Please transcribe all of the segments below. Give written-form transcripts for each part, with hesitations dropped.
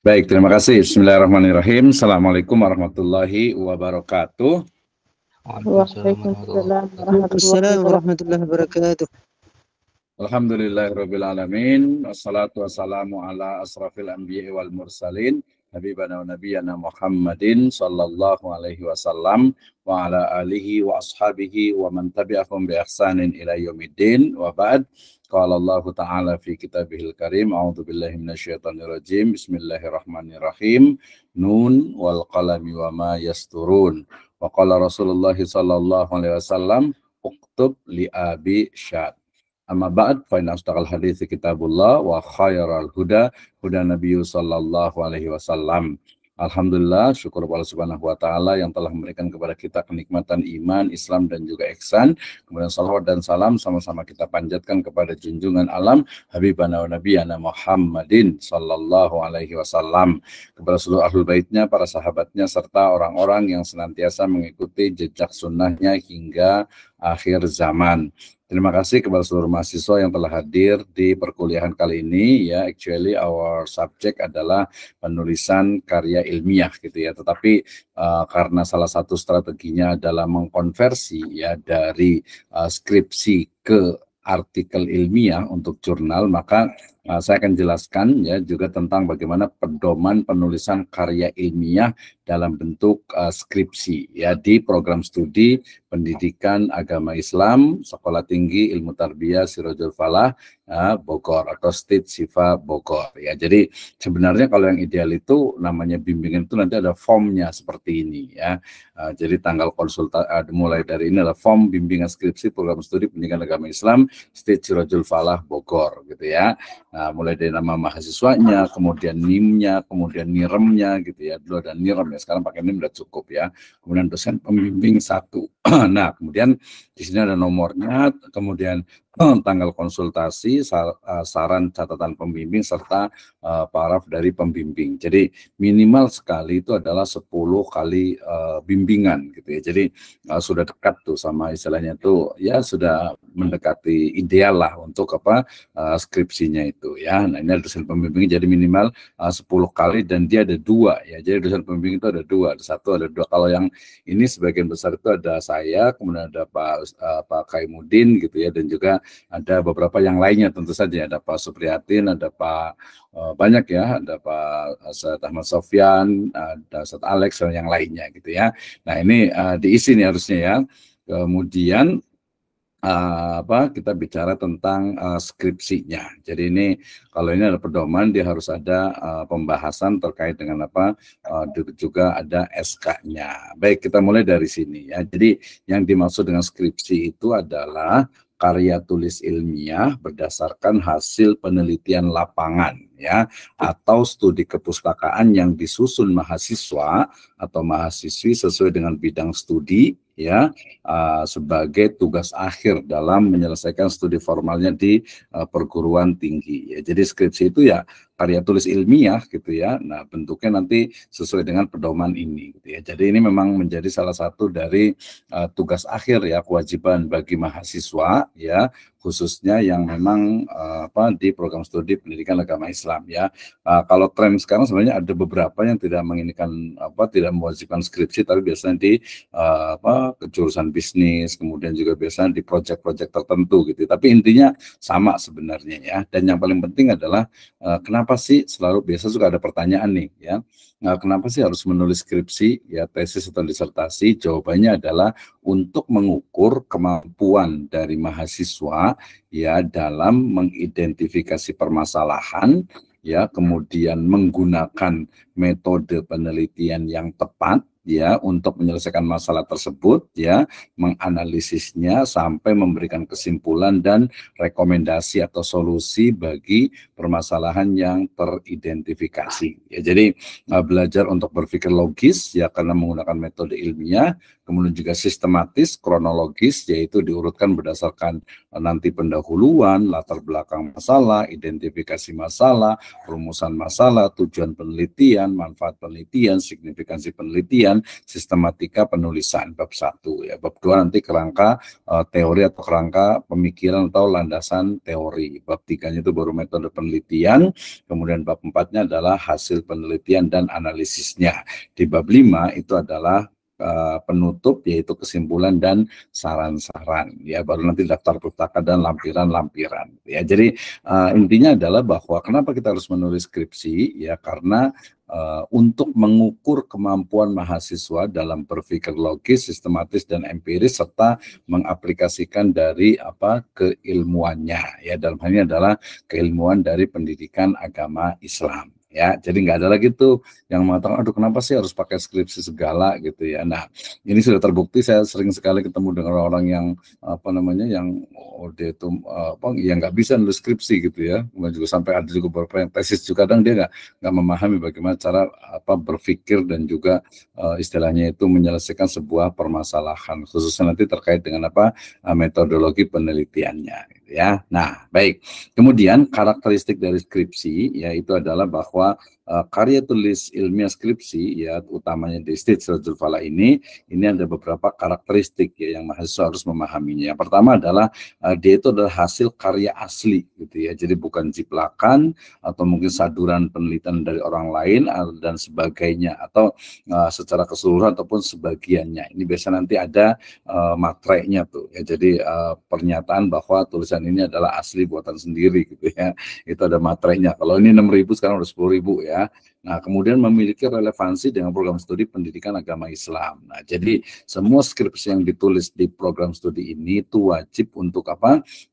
Baik, terima kasih. Bismillahirrahmanirrahim. Assalamualaikum warahmatullahi wabarakatuh. Waalaikumsalam warahmatullahi wabarakatuh. Alhamdulillahirrabbilalamin. Wassalatu wassalamu ala asrafil anbiya wal mursalin. Habibana wa nabiyana Muhammadin sallallahu alaihi wasallam wa ala alihi wa ashabihi wa man tabi'ahum bi ihsanin ila yaumiddin wa ba'd. Qala Allah Ta'ala fi kitabihil karim, a'udzu billahi minasyaitonir rajim. Bismillahirrahmanirrahim. Nun wal qalami wa ma yasturun. Wa qala Rasulullah sallallahu alaihi wasallam, uktub li abi syad. Amma ba'd, fa inna asdaqal hadithi kitabullah wa khairal huda Nabi sallallahu alaihi wasallam. Alhamdulillah, syukur Allah Subhanahu wa taala yang telah memberikan kepada kita kenikmatan iman, Islam dan juga ihsan. Kemudian salawat dan salam sama-sama kita panjatkan kepada junjungan alam Habibana wa nabiyana Muhammadin sallallahu alaihi wasallam, kepada seluruh ahlul baitnya, para sahabatnya serta orang-orang yang senantiasa mengikuti jejak sunnahnya hingga akhir zaman. Terima kasih kepada seluruh mahasiswa yang telah hadir di perkuliahan kali ini. Ya, actually our subject adalah penulisan karya ilmiah gitu ya. Tetapi karena salah satu strateginya adalah mengkonversi ya dari skripsi ke artikel ilmiah untuk jurnal, maka saya akan jelaskan ya juga tentang bagaimana pedoman penulisan karya ilmiah dalam bentuk skripsi ya di program studi Pendidikan Agama Islam Sekolah Tinggi Ilmu Tarbiyah Sirajul Falah Bogor atau State Sifa Bogor ya. Jadi sebenarnya kalau yang ideal itu namanya bimbingan itu nanti ada formnya seperti ini ya. Jadi tanggal konsultasi mulai dari ini adalah form bimbingan skripsi program studi Pendidikan Agama Islam State Sirajul Falah Bogor gitu ya. Nah, mulai dari nama mahasiswanya, kemudian NIM-nya, kemudian NIREM-nya gitu ya. Dulu ada NIREM ya, sekarang pakai NIM udah cukup ya. Kemudian dosen pembimbing 1. Nah, kemudian di sini ada nomornya, kemudian tanggal konsultasi, saran catatan pembimbing serta paraf dari pembimbing. Jadi minimal sekali itu adalah 10 kali bimbingan gitu ya. Jadi sudah dekat tuh sama istilahnya tuh ya, sudah mendekati ideal lah untuk skripsinya itu ya. Nah, ini ada dosen pembimbing jadi minimal 10 kali dan dia ada 2 ya. Jadi dosen pembimbing itu ada 2, ada 1, ada 2. Kalau yang ini sebagian besar itu ada saya, kemudian ada Pak Kaimudin gitu ya, dan juga ada beberapa yang lainnya tentu saja, ada Pak Supriyatin, ada Pak banyak ya, ada Pak Ustaz Ahmad Sofyan, ada Ustaz Alex dan yang lainnya gitu ya. Nah, ini diisi nih harusnya ya. Kemudian kita bicara tentang skripsinya. Jadi ini kalau ini ada pedoman, dia harus ada pembahasan terkait dengan juga ada SK-nya. Baik, kita mulai dari sini ya. Jadi yang dimaksud dengan skripsi itu adalah karya tulis ilmiah berdasarkan hasil penelitian lapangan ya, atau studi kepustakaan yang disusun mahasiswa atau mahasiswi sesuai dengan bidang studi ya, sebagai tugas akhir dalam menyelesaikan studi formalnya di perguruan tinggi ya. Jadi skripsi itu ya karya tulis ilmiah gitu ya. Nah, bentuknya nanti sesuai dengan pedoman ini gitu ya. Jadi ini memang menjadi salah satu dari tugas akhir ya, kewajiban bagi mahasiswa ya, khususnya yang memang di program studi Pendidikan Agama Islam ya. Kalau tren sekarang sebenarnya ada beberapa yang tidak menginginkan tidak mewajibkan skripsi, tapi biasanya di jurusan bisnis, kemudian juga biasanya di proyek-proyek tertentu gitu. Tapi intinya sama sebenarnya ya. Dan yang paling penting adalah kenapa sih selalu biasa suka ada pertanyaan nih ya. Kenapa sih harus menulis skripsi ya, tesis atau disertasi? Jawabannya adalah untuk mengukur kemampuan dari mahasiswa ya dalam mengidentifikasi permasalahan ya, kemudian menggunakan metode penelitian yang tepat ya untuk menyelesaikan masalah tersebut ya, menganalisisnya sampai memberikan kesimpulan dan rekomendasi atau solusi bagi permasalahan yang teridentifikasi ya. Jadi belajar untuk berpikir logis ya, karena menggunakan metode ilmiah, kemudian juga sistematis, kronologis, yaitu diurutkan berdasarkan nanti pendahuluan, latar belakang masalah, identifikasi masalah, rumusan masalah, tujuan penelitian, manfaat penelitian, signifikansi penelitian, dan sistematika penulisan bab 1 ya. Bab 2 nanti kerangka teori atau kerangka pemikiran atau landasan teori. Bab 3-nya itu baru metode penelitian, kemudian bab 4-nya adalah hasil penelitian dan analisisnya. Di bab 5 itu adalah penutup, yaitu kesimpulan dan saran-saran ya, baru nanti daftar pustaka dan lampiran-lampiran ya. Jadi intinya adalah bahwa kenapa kita harus menulis skripsi ya, karena untuk mengukur kemampuan mahasiswa dalam berpikir logis, sistematis dan empiris serta mengaplikasikan dari keilmuannya ya, dalam hal ini adalah keilmuan dari pendidikan agama Islam. Ya, jadi nggak ada lagi tuh yang mengatakan, aduh kenapa sih harus pakai skripsi segala gitu ya. Nah, ini sudah terbukti, saya sering sekali ketemu dengan orang yang yang dia itu yang nggak bisa nulis skripsi gitu ya. Kemudian juga sampai ada juga beberapa yang tesis juga, kadang dia nggak memahami bagaimana cara berpikir dan juga istilahnya itu menyelesaikan sebuah permasalahan, khususnya nanti terkait dengan metodologi penelitiannya gitu ya. Nah, baik. Kemudian karakteristik dari skripsi yaitu adalah bahwa karya tulis ilmiah skripsi ya, utamanya di stage Sirajul Falah ini ada beberapa karakteristik ya yang mahasiswa harus memahaminya. Yang pertama adalah dia itu adalah hasil karya asli gitu ya. Jadi bukan jiplakan atau mungkin saduran penelitian dari orang lain dan sebagainya, atau secara keseluruhan ataupun sebagiannya. Ini biasanya nanti ada matrenya tuh ya. Jadi pernyataan bahwa tulisan ini adalah asli buatan sendiri gitu ya. Itu ada matrenya. Kalau ini 6.000 sekarang udah 10.000 ya. Nah, kemudian memiliki relevansi dengan program studi pendidikan agama Islam. Nah, jadi semua skripsi yang ditulis di program studi ini itu wajib untuk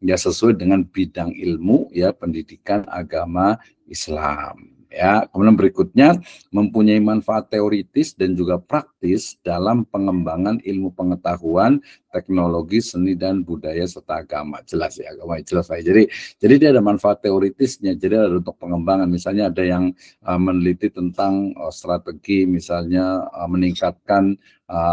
ya sesuai dengan bidang ilmu ya pendidikan agama Islam. Ya, kemudian berikutnya mempunyai manfaat teoritis dan juga praktis dalam pengembangan ilmu pengetahuan, teknologi, seni dan budaya serta agama. Jelas ya, agama jelas. Jadi dia ada manfaat teoritisnya. Jadi ada untuk pengembangan. Misalnya ada yang meneliti tentang strategi, misalnya meningkatkan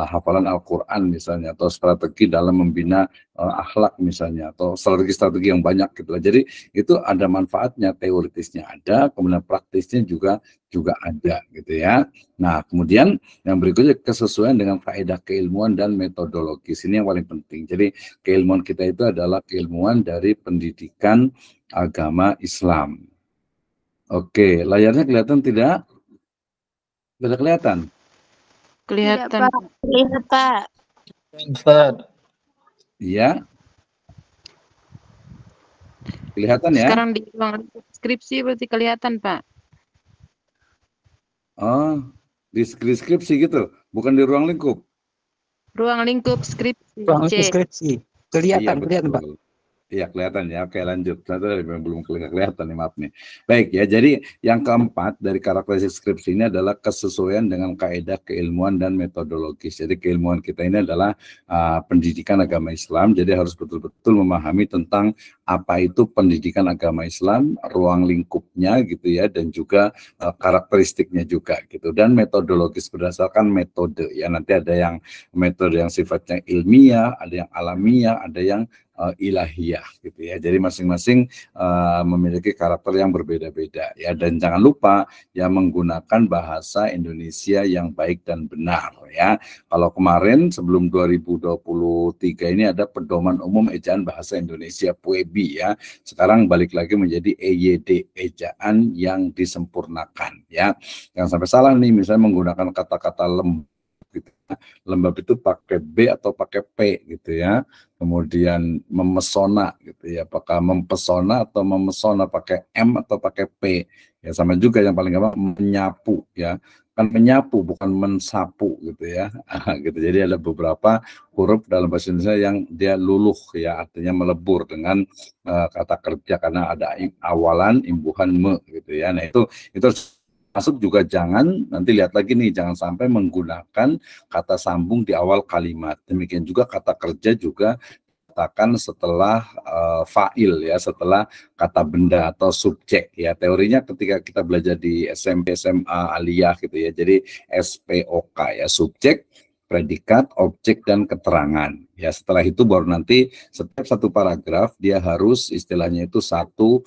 hafalan Al-Quran misalnya, atau strategi dalam membina akhlak misalnya, atau strategi-strategi yang banyak gitu. Jadi itu ada manfaatnya, teoritisnya ada, kemudian praktisnya juga ada gitu ya. Nah, kemudian yang berikutnya kesesuaian dengan kaidah keilmuan dan metodologis. Ini yang paling penting. Jadi keilmuan kita itu adalah keilmuan dari pendidikan agama Islam. Oke, layarnya kelihatan tidak? Tidak kelihatan? Kelihatan. Kelihatan, Pak. Ustaz. Iya. Kelihatan ya? Sekarang di ruang skripsi berarti kelihatan, Pak. Oh, di skripsi gitu, bukan di ruang lingkup. Ruang lingkup skripsi. Ruang skripsi. Kelihatan, Iya, kelihatan, Pak. Iya, kelihatan ya. Oke, lanjut. Ternyata belum kelihatan nih, maaf nih. Baik ya, jadi yang keempat dari karakteristik skripsi ini adalah kesesuaian dengan kaidah keilmuan dan metodologis. Jadi keilmuan kita ini adalah pendidikan agama Islam, jadi harus betul-betul memahami tentang apa itu pendidikan agama Islam, ruang lingkupnya gitu ya, dan juga karakteristiknya juga gitu. Dan metodologis berdasarkan metode ya. Nanti ada yang metode yang sifatnya ilmiah, ada yang alamiah, ada yang ilahiyah gitu ya. Jadi masing-masing memiliki karakter yang berbeda-beda ya, dan jangan lupa ya menggunakan bahasa Indonesia yang baik dan benar ya. Kalau kemarin sebelum 2023 ini ada pedoman umum ejaan bahasa Indonesia PUEBI ya. Sekarang balik lagi menjadi EYD, ejaan yang disempurnakan ya. Jangan sampai salah nih, misalnya menggunakan kata-kata lembab gitu. Lembab itu pakai B atau pakai P gitu ya. Kemudian memesona gitu ya, apakah mempesona atau memesona pakai M atau pakai P ya. Sama juga yang paling gampang menyapu ya, kan menyapu bukan mensapu gitu ya. Gitu. Jadi ada beberapa huruf dalam bahasa Indonesia yang dia luluh ya, artinya melebur dengan kata kerja karena ada awalan imbuhan me gitu ya. Nah itu masuk juga. Jangan nanti lihat lagi nih, jangan sampai menggunakan kata sambung di awal kalimat. Demikian juga kata kerja juga katakan setelah fa'il ya, setelah kata benda atau subjek ya. Teorinya ketika kita belajar di SMP, SMA, aliyah gitu ya. Jadi SPOK ya, subjek, predikat, objek dan keterangan Ya, setelah itu baru nanti setiap satu paragraf dia harus istilahnya itu satu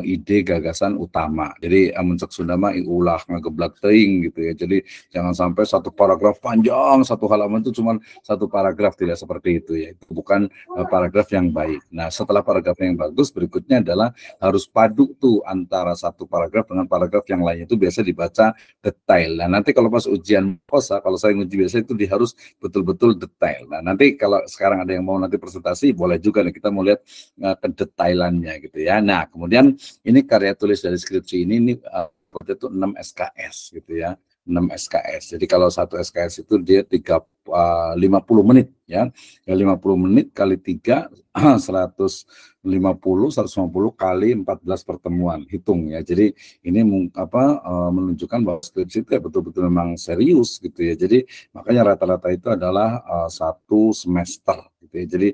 ide gagasan utama. Jadi muncak Sunda mah ulah ngageblak teuing gitu ya. Jadi jangan sampai satu paragraf panjang, satu halaman itu cuma satu paragraf, tidak seperti itu ya. Itu bukan paragraf yang baik. Nah, setelah paragraf yang bagus, berikutnya adalah harus padu tuh antara satu paragraf dengan paragraf yang lainnya, itu biasa dibaca detail. Nah, nanti kalau pas ujian kosa, kalau saya nguji biasa itu harus betul-betul detail. Nah, nanti kalau sekarang ada yang mau nanti presentasi, boleh juga nih kita mau lihat kedetailannya gitu ya. Nah, kemudian ini karya tulis dari skripsi ini itu 6 SKS gitu ya. 6 SKS. Jadi kalau satu SKS itu dia 50 menit ya. 50 menit kali 3 150 kali 14 pertemuan, hitung ya. Jadi ini menunjukkan bahwa skripsi itu ya betul-betul memang serius gitu ya. Jadi makanya rata-rata itu adalah satu semester gitu ya. Jadi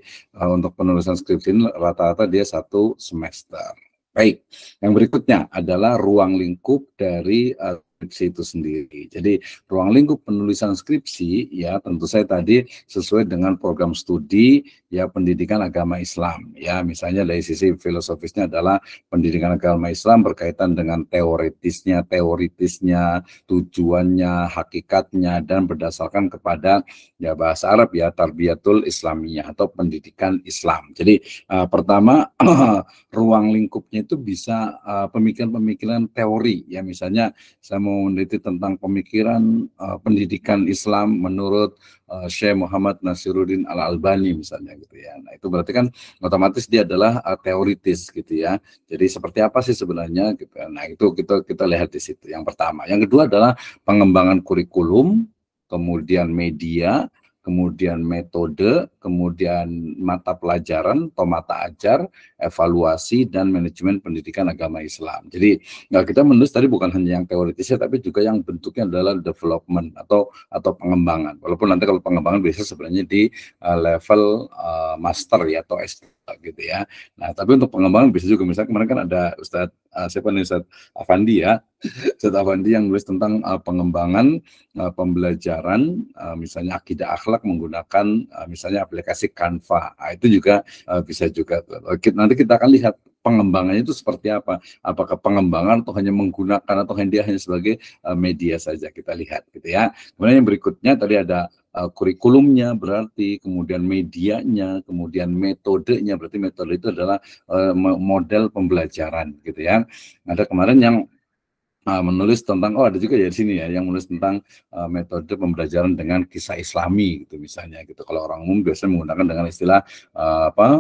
untuk penulisan skripsi ini rata-rata dia satu semester. Baik, yang berikutnya adalah ruang lingkup dari skripsi itu sendiri. Jadi ruang lingkup penulisan skripsi ya tentu saya tadi sesuai dengan program studi ya pendidikan agama Islam ya. Misalnya dari sisi filosofisnya adalah pendidikan agama Islam berkaitan dengan teoritisnya, tujuannya, hakikatnya, dan berdasarkan kepada ya bahasa Arab ya tarbiyatul Islamiyah atau pendidikan Islam. Jadi pertama ruang lingkupnya itu bisa pemikiran-pemikiran teori ya, misalnya saya mau meneliti tentang pemikiran pendidikan Islam menurut Syekh Muhammad Nasiruddin Al-Albani misalnya gitu ya. Nah, itu berarti kan otomatis dia adalah teoritis gitu ya. Jadi seperti apa sih sebenarnya gitu. Nah, itu kita lihat di situ yang pertama. Yang kedua adalah pengembangan kurikulum, kemudian media, kemudian metode, kemudian mata pelajaran atau mata ajar, evaluasi, dan manajemen pendidikan agama Islam. Jadi kita menulis tadi bukan hanya yang teoritisnya, tapi juga yang bentuknya adalah development atau pengembangan. Walaupun nanti kalau pengembangan biasanya sebenarnya di level master ya atau S3 gitu ya. Nah, tapi untuk pengembangan bisa juga, misalnya kemarin kan ada Ustadz siapa nih, Ustadz Afandi ya. Ustadz Afandi yang nulis tentang pengembangan pembelajaran misalnya akidah akhlak menggunakan misalnya aplikasi Canva. Nah, itu juga bisa juga. Nanti kita akan lihat pengembangannya itu seperti apa. Apakah pengembangan atau hanya menggunakan atau dia hanya sebagai media saja, kita lihat gitu ya. Kemudian yang berikutnya tadi ada kurikulumnya, berarti kemudian medianya, kemudian metodenya, berarti metode itu adalah model pembelajaran gitu ya. Ada kemarin yang menulis tentang, ada juga ya di sini ya yang menulis tentang metode pembelajaran dengan kisah Islami gitu misalnya gitu. Kalau orang umum biasanya menggunakan dengan istilah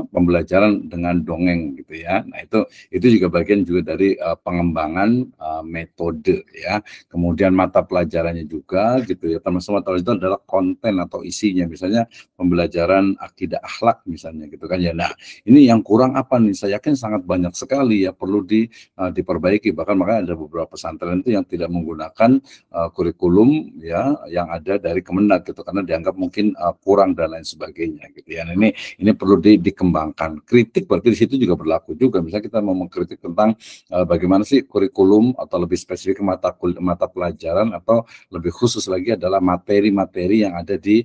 pembelajaran dengan dongeng gitu ya. Nah, itu juga bagian juga dari pengembangan metode ya. Kemudian mata pelajarannya juga gitu ya. Termasuk mata pelajaran itu adalah konten atau isinya, misalnya pembelajaran akidah akhlak misalnya gitu kan ya. Nah, ini yang kurang apa nih? Saya yakin sangat banyak sekali ya perlu diperbaiki. Bahkan makanya ada beberapa pesantren itu yang tidak menggunakan kurikulum ya yang ada dari Kemenag gitu, karena dianggap mungkin kurang dan lain sebagainya gitu ya. Nah, ini perlu dikembangkan. Kritik berarti di situ juga berlaku juga. Misalnya kita mau mengkritik tentang bagaimana sih kurikulum, atau lebih spesifik mata pelajaran, atau lebih khusus lagi adalah materi-materi yang ada di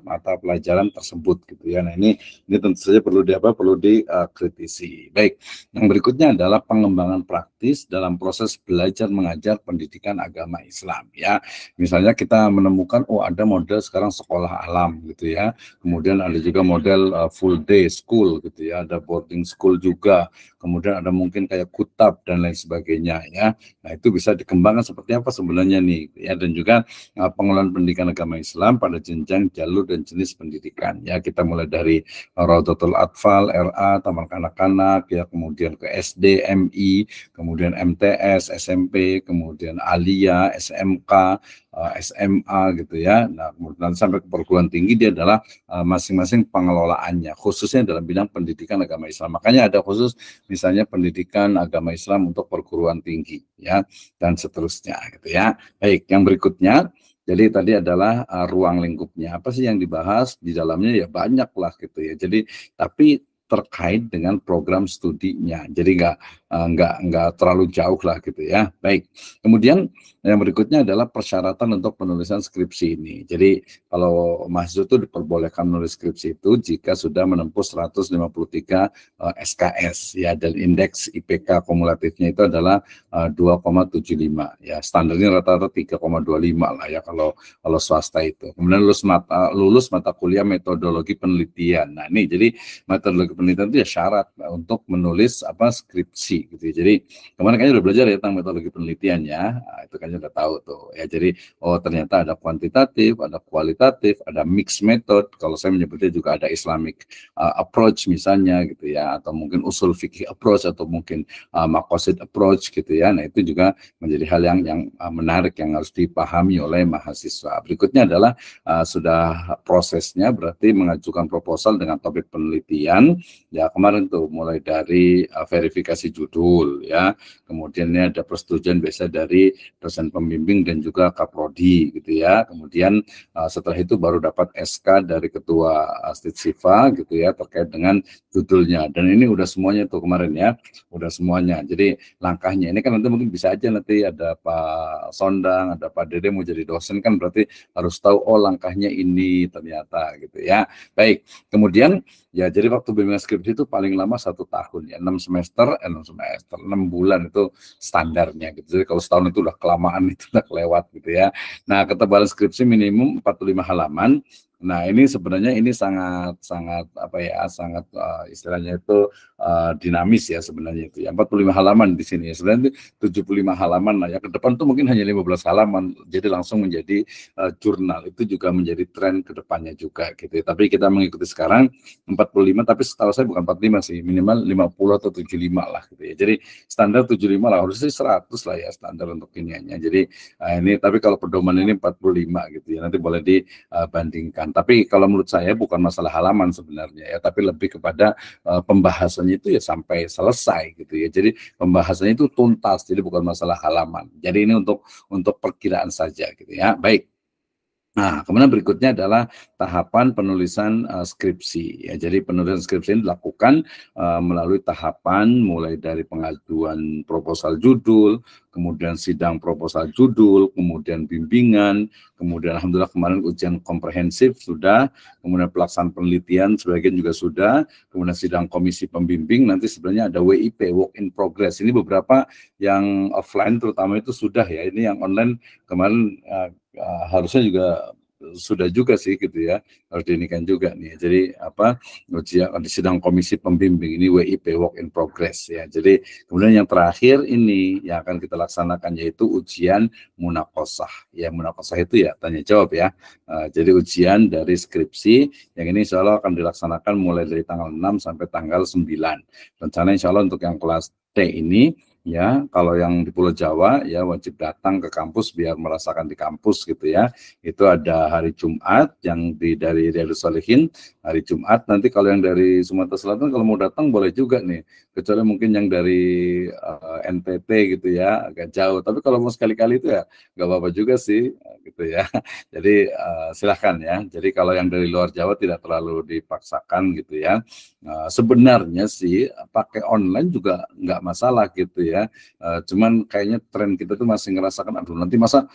mata pelajaran tersebut gitu ya. Nah, ini tentu saja perlu dikritisi. Baik, yang berikutnya adalah pengembangan praktis dalam proses belajar mengajar pendidikan agama Islam ya. Misalnya kita menemukan ada model sekarang sekolah alam gitu ya. Kemudian ada juga model full day school gitu ya, ada boarding school juga. Kemudian ada mungkin kayak kutab dan lain sebagainya ya. Nah, itu bisa dikembangkan seperti apa sebenarnya nih ya. Dan juga pengelolaan pendidikan agama Islam pada jenjang, jalur, dan jenis pendidikan ya. Kita mulai dari Raudatul Atfal, RA, Taman Kanak-kanak ya, kemudian ke SD, MI, kemudian MTS, SMP, kemudian Alia, SMK, SMA gitu ya. Nah, kemudian sampai ke perguruan tinggi dia adalah masing-masing pengelolaannya, khususnya dalam bidang pendidikan agama Islam. Makanya ada khusus misalnya pendidikan agama Islam untuk perguruan tinggi ya, dan seterusnya gitu ya. Baik, yang berikutnya, jadi tadi adalah ruang lingkupnya. Apa sih yang dibahas di dalamnya ya banyak lah gitu ya. Jadi tapi terkait dengan program studinya. Jadi nggak terlalu jauh lah gitu ya. Baik. Kemudian yang berikutnya adalah persyaratan untuk penulisan skripsi ini. Jadi kalau mahasiswa itu diperbolehkan menulis skripsi itu jika sudah menempuh 153 SKS ya, dan indeks IPK kumulatifnya itu adalah 2,75 ya. Standarnya rata-rata 3,25 lah ya kalau swasta itu. Kemudian lulus mata kuliah metodologi penelitian. Nah, ini jadi metodologi penelitian itu ya syarat untuk menulis skripsi gitu ya. Jadi kemarin kayaknya udah belajar ya tentang metodologi penelitian ya. Nah, itu kayaknya udah tahu tuh ya. Jadi ternyata ada kuantitatif, ada kualitatif, ada mixed method. Kalau saya menyebutnya juga ada Islamic approach misalnya gitu ya, atau mungkin usul fikih approach, atau mungkin maqasid approach gitu ya. Nah, itu juga menjadi hal yang menarik yang harus dipahami oleh mahasiswa. Berikutnya adalah sudah prosesnya berarti mengajukan proposal dengan topik penelitian ya, kemarin tuh mulai dari verifikasi judul ya, kemudian ini ada persetujuan biasa dari dosen pembimbing dan juga kaprodi gitu ya. Kemudian setelah itu baru dapat SK dari ketua Stitsifa gitu ya terkait dengan judulnya, dan ini udah semuanya tuh kemarin ya, udah semuanya. Jadi langkahnya ini kan nanti mungkin bisa aja nanti ada Pak Sondang, ada Pak Dede mau jadi dosen kan, berarti harus tahu langkahnya ini ternyata gitu ya. Baik, kemudian ya jadi waktu bimbingan skripsi itu paling lama 1 tahun ya, 6 bulan itu standarnya gitu. Jadi kalau setahun itu udah kelamaan, itu udah kelewat gitu ya. Nah, ketebalan skripsi minimum 45 halaman. Nah, ini sebenarnya ini sangat sangat istilahnya itu dinamis ya sebenarnya itu ya. 45 halaman di sini ya. Sebenarnya 75 halaman lah ya. Ke depan tuh mungkin hanya 15 halaman. Jadi langsung menjadi jurnal. Itu juga menjadi tren ke depannya juga gitu ya. Tapi kita mengikuti sekarang 45, tapi setahu saya bukan 45 sih, minimal 50 atau 75 lah gitu ya. Jadi standar 75 lah, harusnya 100 lah ya standar untuk iniannya. Jadi ini tapi kalau pedoman ini 45 gitu ya. Nanti boleh dibandingkan. Tapi kalau menurut saya bukan masalah halaman sebenarnya ya, tapi lebih kepada pembahasannya itu ya sampai selesai gitu ya. Jadi pembahasannya itu tuntas, jadi bukan masalah halaman. Jadi ini untuk perkiraan saja gitu ya. Baik. Nah, kemudian berikutnya adalah tahapan penulisan skripsi. Ya, jadi penulisan skripsi ini dilakukan melalui tahapan mulai dari pengajuan proposal judul, kemudian sidang proposal judul, kemudian bimbingan, kemudian alhamdulillah kemarin ujian komprehensif sudah, kemudian pelaksanaan penelitian sebagian juga sudah, kemudian sidang komisi pembimbing, nanti sebenarnya ada WIP, work in progress. Ini beberapa yang offline terutama itu sudah ya, ini yang online kemarin harusnya juga sudah juga sih gitu ya, harus diinikan juga nih. Jadi ujian di sidang komisi pembimbing ini WIP, work in progress ya. Jadi kemudian yang terakhir ini yang akan kita laksanakan yaitu ujian munaqashah. Ya, munaqashah itu ya tanya jawab ya. Jadi ujian dari skripsi yang ini insya Allah akan dilaksanakan mulai dari tanggal 6 sampai tanggal 9. Rencana insya Allah untuk yang kelas T ini ya, kalau yang di Pulau Jawa ya wajib datang ke kampus biar merasakan di kampus gitu ya. Itu ada hari Jumat yang dari Riyadhus Shalihin hari Jumat. Nanti kalau yang dari Sumatera Selatan kalau mau datang boleh juga nih, kecuali mungkin yang dari NTT gitu ya agak jauh. Tapi kalau mau sekali-kali itu ya nggak apa-apa juga sih gitu ya. Jadi silahkan ya. Jadi kalau yang dari luar Jawa tidak terlalu dipaksakan gitu ya. Sebenarnya sih pakai online juga nggak masalah gitu ya. Cuman kayaknya tren kita tuh masih ngerasakan aduh nanti masa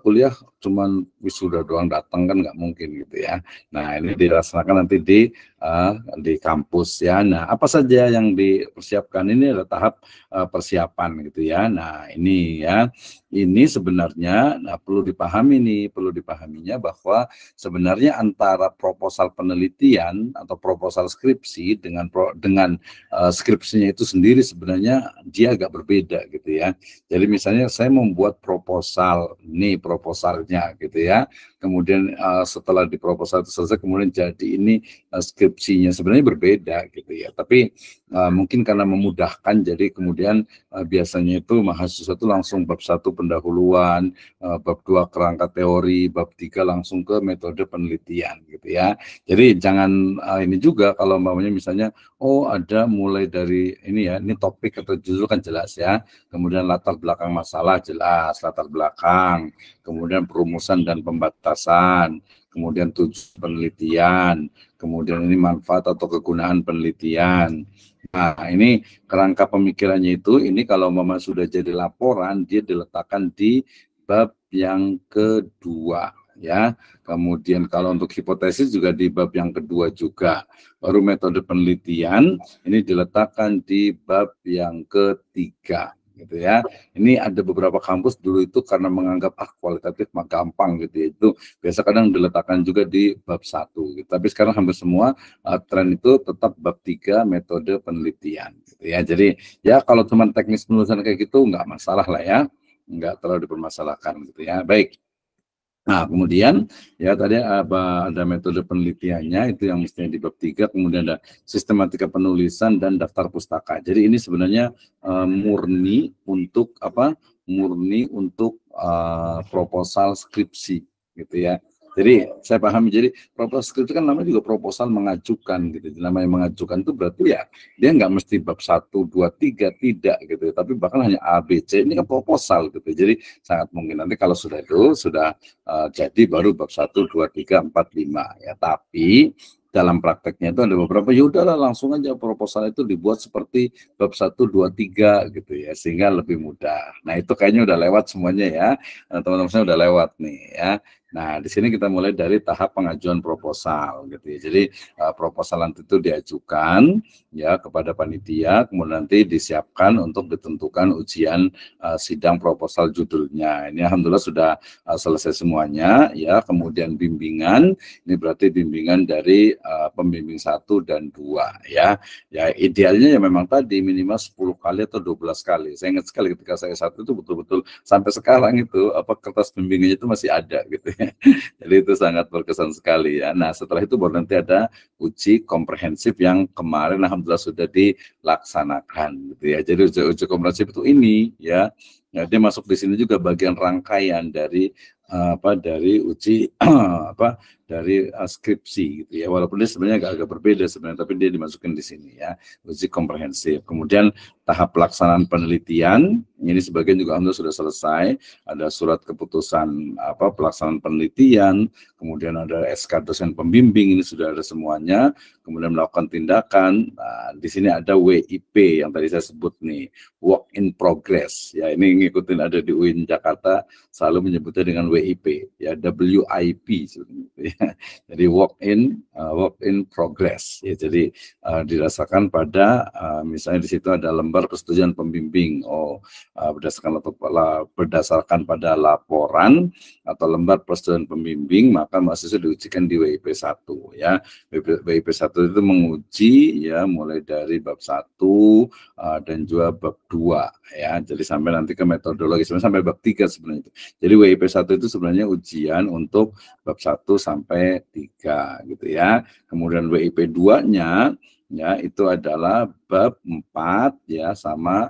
kuliah cuman wisuda doang datang kan nggak mungkin gitu ya. Nah, ini dilaksanakan nanti di kampus ya. Nah, apa saja yang dipersiapkan ini adalah tahap persiapan gitu ya. Nah, ini ya. Ini sebenarnya perlu dipahaminya bahwa sebenarnya antara proposal penelitian atau proposal skripsi dengan skripsinya itu sendiri sebenarnya dia agak berbeda gitu ya. Jadi misalnya saya membuat proposal, ini proposalnya gitu ya. Kemudian setelah di proposal itu selesai kemudian jadi ini skripsinya sebenarnya berbeda gitu ya. Tapi mungkin karena memudahkan jadi kemudian biasanya itu mahasiswa itu langsung bab 1 pendahuluan, bab 2 kerangka teori, bab 3 langsung ke metode penelitian gitu ya. Jadi jangan ini juga kalau misalnya ada mulai dari ini ya, ini topik atau judul kan jelas ya. Kemudian latar belakang masalah jelas, latar belakang, kemudian perumusan dan pembatasan, kemudian tujuan penelitian, kemudian ini manfaat atau kegunaan penelitian. Nah, ini kerangka pemikirannya itu, ini kalau Mama sudah jadi laporan, dia diletakkan di bab yang kedua, ya. Kemudian kalau untuk hipotesis juga di bab yang kedua juga. Baru metode penelitian ini diletakkan di bab yang ketiga, gitu ya. Ini ada beberapa kampus dulu itu karena menganggap kualitatif mah gampang gitu ya, itu biasa kadang diletakkan juga di bab 1 gitu. Tapi sekarang hampir semua tren itu tetap bab 3 metode penelitian gitu ya. Jadi ya kalau cuma teknis penulisan kayak gitu nggak masalah lah ya, nggak terlalu dipermasalahkan gitu ya. Baik. Nah, kemudian ya tadi ada metode penelitiannya itu yang mestinya di bab 3, kemudian ada sistematika penulisan dan daftar pustaka. Jadi ini sebenarnya murni untuk apa? Murni untuk proposal skripsi gitu ya. Jadi saya pahami, jadi proposal skripsi kan namanya juga proposal mengajukan gitu. Namanya mengajukan itu berarti ya dia nggak mesti bab 1, 2, 3 tidak gitu. Tapi bahkan hanya A, B, C ini kan proposal gitu. Jadi sangat mungkin nanti kalau sudah itu sudah jadi baru bab 1, 2, 3, 4, 5 ya. Tapi dalam prakteknya itu ada beberapa, ya udahlah langsung aja proposal itu dibuat seperti bab 1, 2, 3 gitu ya, sehingga lebih mudah. Nah itu kayaknya udah lewat semuanya ya, teman-teman saya udah lewat nih ya. Nah, di sini kita mulai dari tahap pengajuan proposal gitu ya. Jadi proposal nanti itu diajukan ya kepada panitia, kemudian nanti disiapkan untuk ditentukan ujian sidang proposal judulnya. Ini alhamdulillah sudah selesai semuanya ya. Kemudian bimbingan, ini berarti bimbingan dari pembimbing 1 dan 2 ya. Ya idealnya ya memang tadi minimal 10 kali atau 12 kali. Saya ingat sekali ketika saya 1 itu betul-betul sampai sekarang itu kertas bimbingannya itu masih ada gitu ya. Jadi itu sangat berkesan sekali ya. Nah setelah itu baru nanti ada uji komprehensif yang kemarin alhamdulillah sudah dilaksanakan gitu ya. Jadi uji komprehensif itu ini ya, dia masuk di sini juga bagian rangkaian dari dari uji dari skripsi gitu ya. Walaupun dia sebenarnya agak berbeda sebenarnya, tapi dia dimasukkan di sini ya, uji komprehensif. Kemudian tahap pelaksanaan penelitian ini sebagian juga alhamdulillah sudah selesai. Ada surat keputusan pelaksanaan penelitian, kemudian ada SK dosen pembimbing, ini sudah ada semuanya. Kemudian melakukan tindakan. Nah, di sini ada WIP yang tadi saya sebut nih, work in progress ya. Ini ngikutin ada di UIN Jakarta selalu menyebutnya dengan WIP ya, WIP ya. Jadi work in progress ya. Jadi dirasakan pada misalnya di situ ada lembar persetujuan pembimbing, berdasarkan pada laporan atau lembar persetujuan pembimbing, maka mahasiswa diujikan di WIP 1 ya. WIP 1 itu menguji ya mulai dari bab 1 dan juga bab 2 ya. Jadi sampai nanti ke metodologi sampai bab 3 sebenarnya itu. Jadi WIP 1 itu sebenarnya ujian untuk bab 1 sampai 3 gitu ya. Kemudian WIP 2-nya ya itu adalah bab 4 ya sama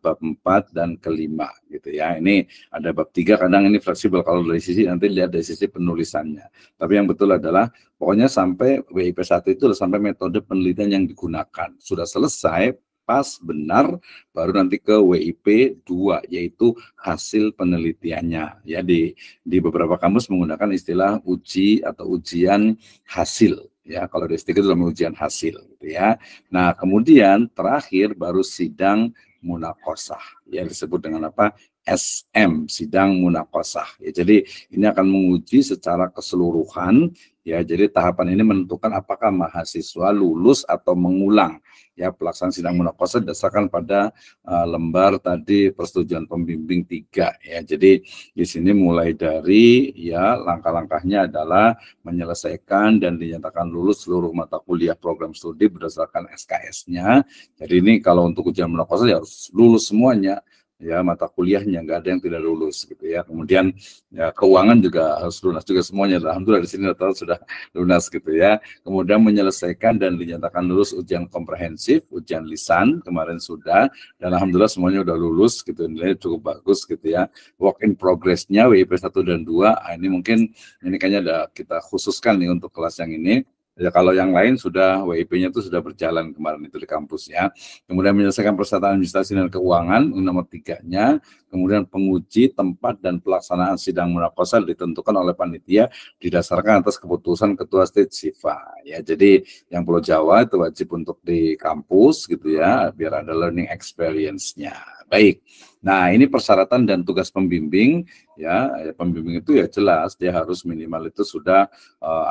bab 4 dan kelima gitu ya. Ini ada bab 3, kadang ini fleksibel kalau dari sisi, nanti lihat dari sisi penulisannya. Tapi yang betul adalah pokoknya sampai WIP 1 itu sampai metode penelitian yang digunakan. Sudah selesai pas benar baru nanti ke WIP 2 yaitu hasil penelitiannya ya. Di beberapa kampus menggunakan istilah uji atau ujian hasil ya. Kalau di S3 itu namanya ujian hasil gitu ya. Nah kemudian terakhir baru sidang munaqosyah ya, disebut dengan apa, SM, sidang munaqosyah ya. Jadi ini akan menguji secara keseluruhan ya. Jadi tahapan ini menentukan apakah mahasiswa lulus atau mengulang ya pelaksanaan sidang munaqosyah berdasarkan pada lembar tadi persetujuan pembimbing 3 ya. Jadi di sini mulai dari ya langkah-langkahnya adalah menyelesaikan dan dinyatakan lulus seluruh mata kuliah program studi berdasarkan SKS-nya. Jadi ini kalau untuk ujian munaqosyah ya harus lulus semuanya ya, mata kuliahnya nggak ada yang tidak lulus gitu ya. Kemudian ya keuangan juga harus lunas juga semuanya. Alhamdulillah di sini sudah lunas gitu ya. Kemudian menyelesaikan dan dinyatakan lulus ujian komprehensif, ujian lisan kemarin sudah, dan alhamdulillah semuanya udah lulus gitu, nilainya cukup bagus gitu ya. Work in progress-nya WIP 1 dan 2 ini mungkin ini kayaknya ada kita khususkan nih untuk kelas yang ini. Ya kalau yang lain sudah WIP-nya itu sudah berjalan kemarin itu di kampus ya. Kemudian menyelesaikan persyaratan administrasi dan keuangan nomor 3-nya. kemudian penguji, tempat, dan pelaksanaan sidang munaqasyah ditentukan oleh panitia didasarkan atas keputusan Ketua State SIFA. Ya, jadi yang Pulau Jawa itu wajib untuk di kampus gitu ya, biar ada learning experience-nya. Baik. Nah, ini persyaratan dan tugas pembimbing ya. Pembimbing itu ya jelas dia harus minimal itu sudah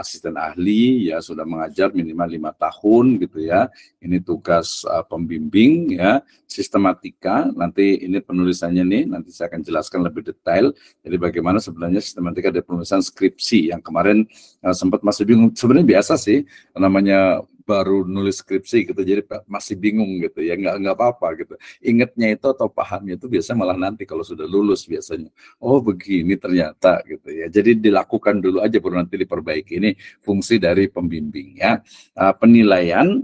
asisten ahli ya, sudah mengajar minimal 5 tahun gitu ya. Ini tugas pembimbing ya, sistematika. Nanti ini penulisannya nih, nanti saya akan jelaskan lebih detail. Jadi bagaimana sebenarnya sistematika dari penulisan skripsi yang kemarin sempat masih bingung. Sebenarnya biasa sih, namanya baru nulis skripsi gitu, jadi masih bingung gitu ya, nggak apa-apa gitu. Ingatnya itu atau pahamnya itu biasanya malah nanti kalau sudah lulus biasanya. Oh begini ternyata gitu ya. Jadi dilakukan dulu aja baru nanti diperbaiki. Ini fungsi dari pembimbing ya. Penilaian.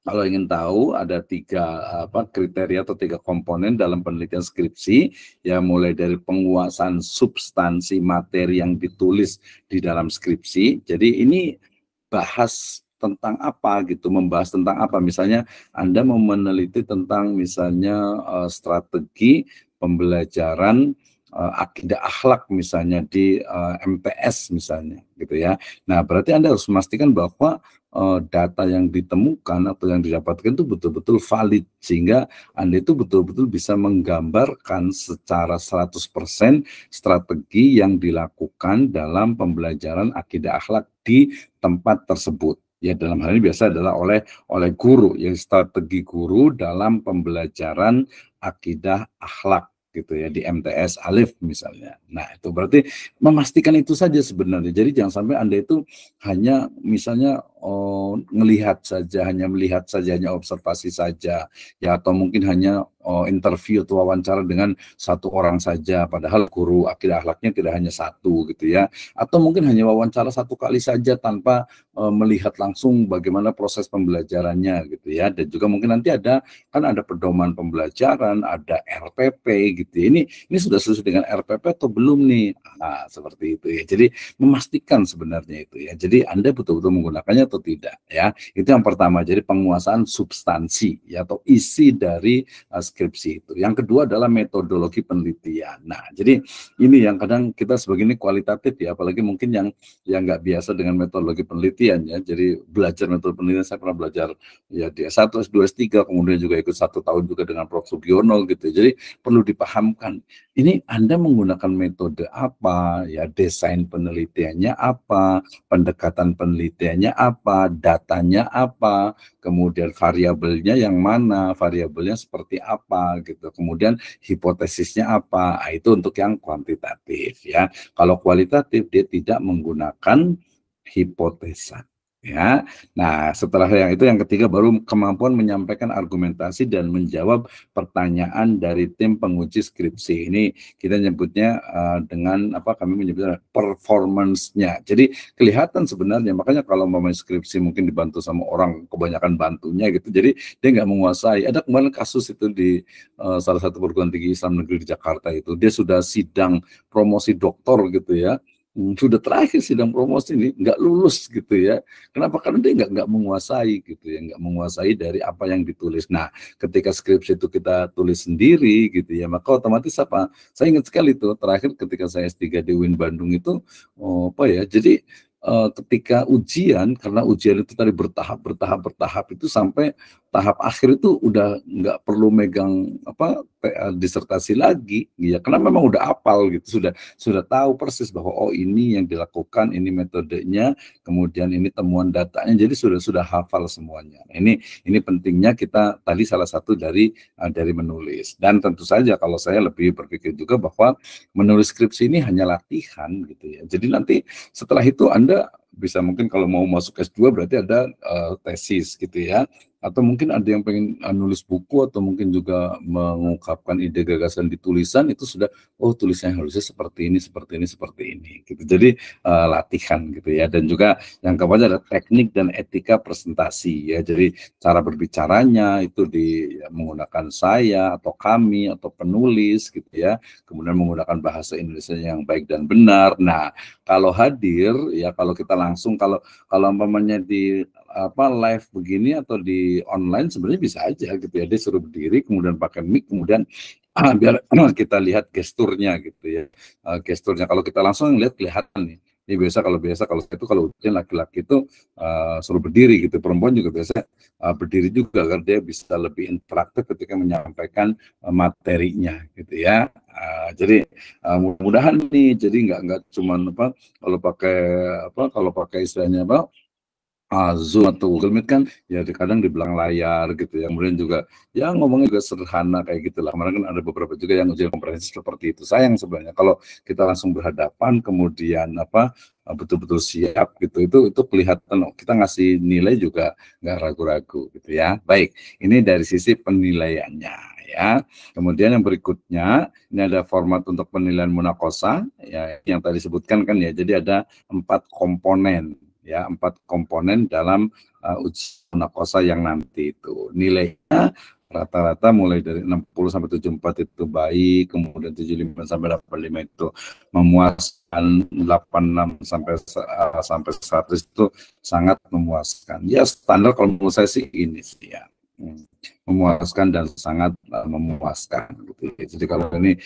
Kalau ingin tahu ada 3 kriteria atau 3 komponen dalam penelitian skripsi ya, mulai dari penguasaan substansi materi yang ditulis di dalam skripsi. Jadi ini bahas tentang apa gitu, membahas tentang apa. Misalnya Anda mau meneliti tentang misalnya strategi pembelajaran akidah akhlak misalnya di MTS misalnya gitu ya. Nah, berarti Anda harus memastikan bahwa data yang ditemukan atau yang didapatkan itu betul-betul valid, sehingga Anda itu betul-betul bisa menggambarkan secara 100% strategi yang dilakukan dalam pembelajaran akidah akhlak di tempat tersebut. Ya, dalam hal ini biasa adalah oleh guru, yang strategi guru dalam pembelajaran akidah akhlak gitu ya di MTS Alif misalnya. Nah, itu berarti memastikan itu saja sebenarnya. Jadi jangan sampai Anda itu hanya misalnya melihat saja, hanya observasi saja ya, atau mungkin hanya interview atau wawancara dengan 1 orang saja, padahal guru akidah akhlaknya tidak hanya 1 gitu ya, atau mungkin hanya wawancara 1 kali saja tanpa melihat langsung bagaimana proses pembelajarannya gitu ya. Dan juga mungkin nanti ada pedoman pembelajaran, ada RPP gitu ya. Ini sudah sesuai dengan RPP atau belum nih? Nah, seperti itu ya. Jadi memastikan sebenarnya itu ya. Jadi Anda betul-betul menggunakannya atau tidak ya. Itu yang pertama. Jadi penguasaan substansi ya, atau isi dari skripsi itu. Yang kedua adalah metodologi penelitian. Nah, jadi ini yang kadang kita sebagai ini kualitatif ya, apalagi mungkin yang nggak biasa dengan metodologi penelitian ya. Jadi belajar metode penelitian, saya pernah belajar ya di S1, S2, S3, kemudian juga ikut 1 tahun juga dengan Prof. Sugiono gitu. Jadi perlu dipahamkan, ini Anda menggunakan metode apa ya, desain penelitiannya apa, pendekatan penelitiannya apa, datanya apa, kemudian variabelnya yang mana, variabelnya seperti apa gitu, kemudian hipotesisnya apa. Nah, itu untuk yang kuantitatif ya. Kalau kualitatif dia tidak menggunakan hipotesa ya. Nah, setelah yang itu, yang ketiga baru kemampuan menyampaikan argumentasi dan menjawab pertanyaan dari tim penguji skripsi. Ini kita nyebutnya dengan kami menyebutnya performance-nya. Jadi kelihatan sebenarnya, makanya kalau mau skripsi mungkin dibantu sama orang, kebanyakan bantunya gitu. Jadi dia nggak menguasai. Ada kemarin kasus itu di salah satu perguruan tinggi Islam negeri di Jakarta itu, dia sudah sidang promosi doktor gitu ya. Sudah terakhir sidang promosi ini nggak lulus gitu ya. Kenapa? Karena dia nggak menguasai gitu ya, nggak menguasai dari apa yang ditulis. Nah, ketika skripsi itu kita tulis sendiri gitu ya, maka otomatis saya ingat sekali tuh terakhir ketika saya S3 di UIN Bandung itu, jadi ketika ujian, karena ujian itu tadi bertahap itu sampai tahap akhir itu udah nggak perlu megang disertasi lagi ya, karena memang udah hafal gitu, sudah tahu persis bahwa ini yang dilakukan, ini metodenya, kemudian ini temuan datanya, jadi sudah hafal semuanya. Nah, ini pentingnya kita tadi salah satu dari menulis. Dan tentu saja kalau saya lebih berpikir juga bahwa menulis skripsi ini hanya latihan gitu ya. Jadi nanti setelah itu Anda bisa, mungkin kalau mau masuk S2 berarti ada tesis gitu ya, atau mungkin ada yang pengen nulis buku, atau mungkin juga mengungkapkan ide gagasan di tulisan, itu sudah tulisannya harusnya seperti ini gitu. Jadi latihan gitu ya. Dan juga yang keempat ada teknik dan etika presentasi ya. Jadi cara berbicaranya itu menggunakan saya atau kami atau penulis gitu ya, kemudian menggunakan bahasa Indonesia yang baik dan benar. Nah, kalau hadir ya, kalau kita langsung, kalau umpamanya di live begini atau di online sebenarnya bisa aja gitu ya, dia suruh berdiri kemudian pakai mic, kemudian biar kita lihat gesturnya gitu ya. Gesturnya kalau kita langsung lihat kelihatan nih. Ini biasa kalau itu kalau ujian laki-laki itu suruh berdiri gitu, perempuan juga biasa berdiri juga agar dia bisa lebih interaktif ketika menyampaikan materinya gitu ya. Jadi mudah-mudahan nih, jadi nggak cuman kalau pakai istilahnya Zoom atau Google Meet kan ya kadang di belakang layar gitu ya. Kemudian juga ya ngomongnya juga sederhana kayak gitulah. Kemarin kan ada beberapa juga yang ujian komprehensif seperti itu. Sayang sebenarnya kalau kita langsung berhadapan kemudian betul-betul siap gitu, itu kelihatan kita ngasih nilai juga nggak ragu-ragu gitu ya. Baik, ini dari sisi penilaiannya ya. Kemudian yang berikutnya ini ada format untuk penilaian munakosah ya, yang tadi sebutkan kan ya. Jadi ada 4 komponen ya, 4 komponen dalam ujian munakosah yang nanti itu nilainya rata-rata mulai dari 60 sampai 74 itu baik, kemudian 75 sampai 85 itu memuaskan, 86 sampai 100 itu sangat memuaskan. Ya standar kalau menurut saya sih ini sih ya. Memuaskan dan sangat memuaskan gitu. Jadi kalau ini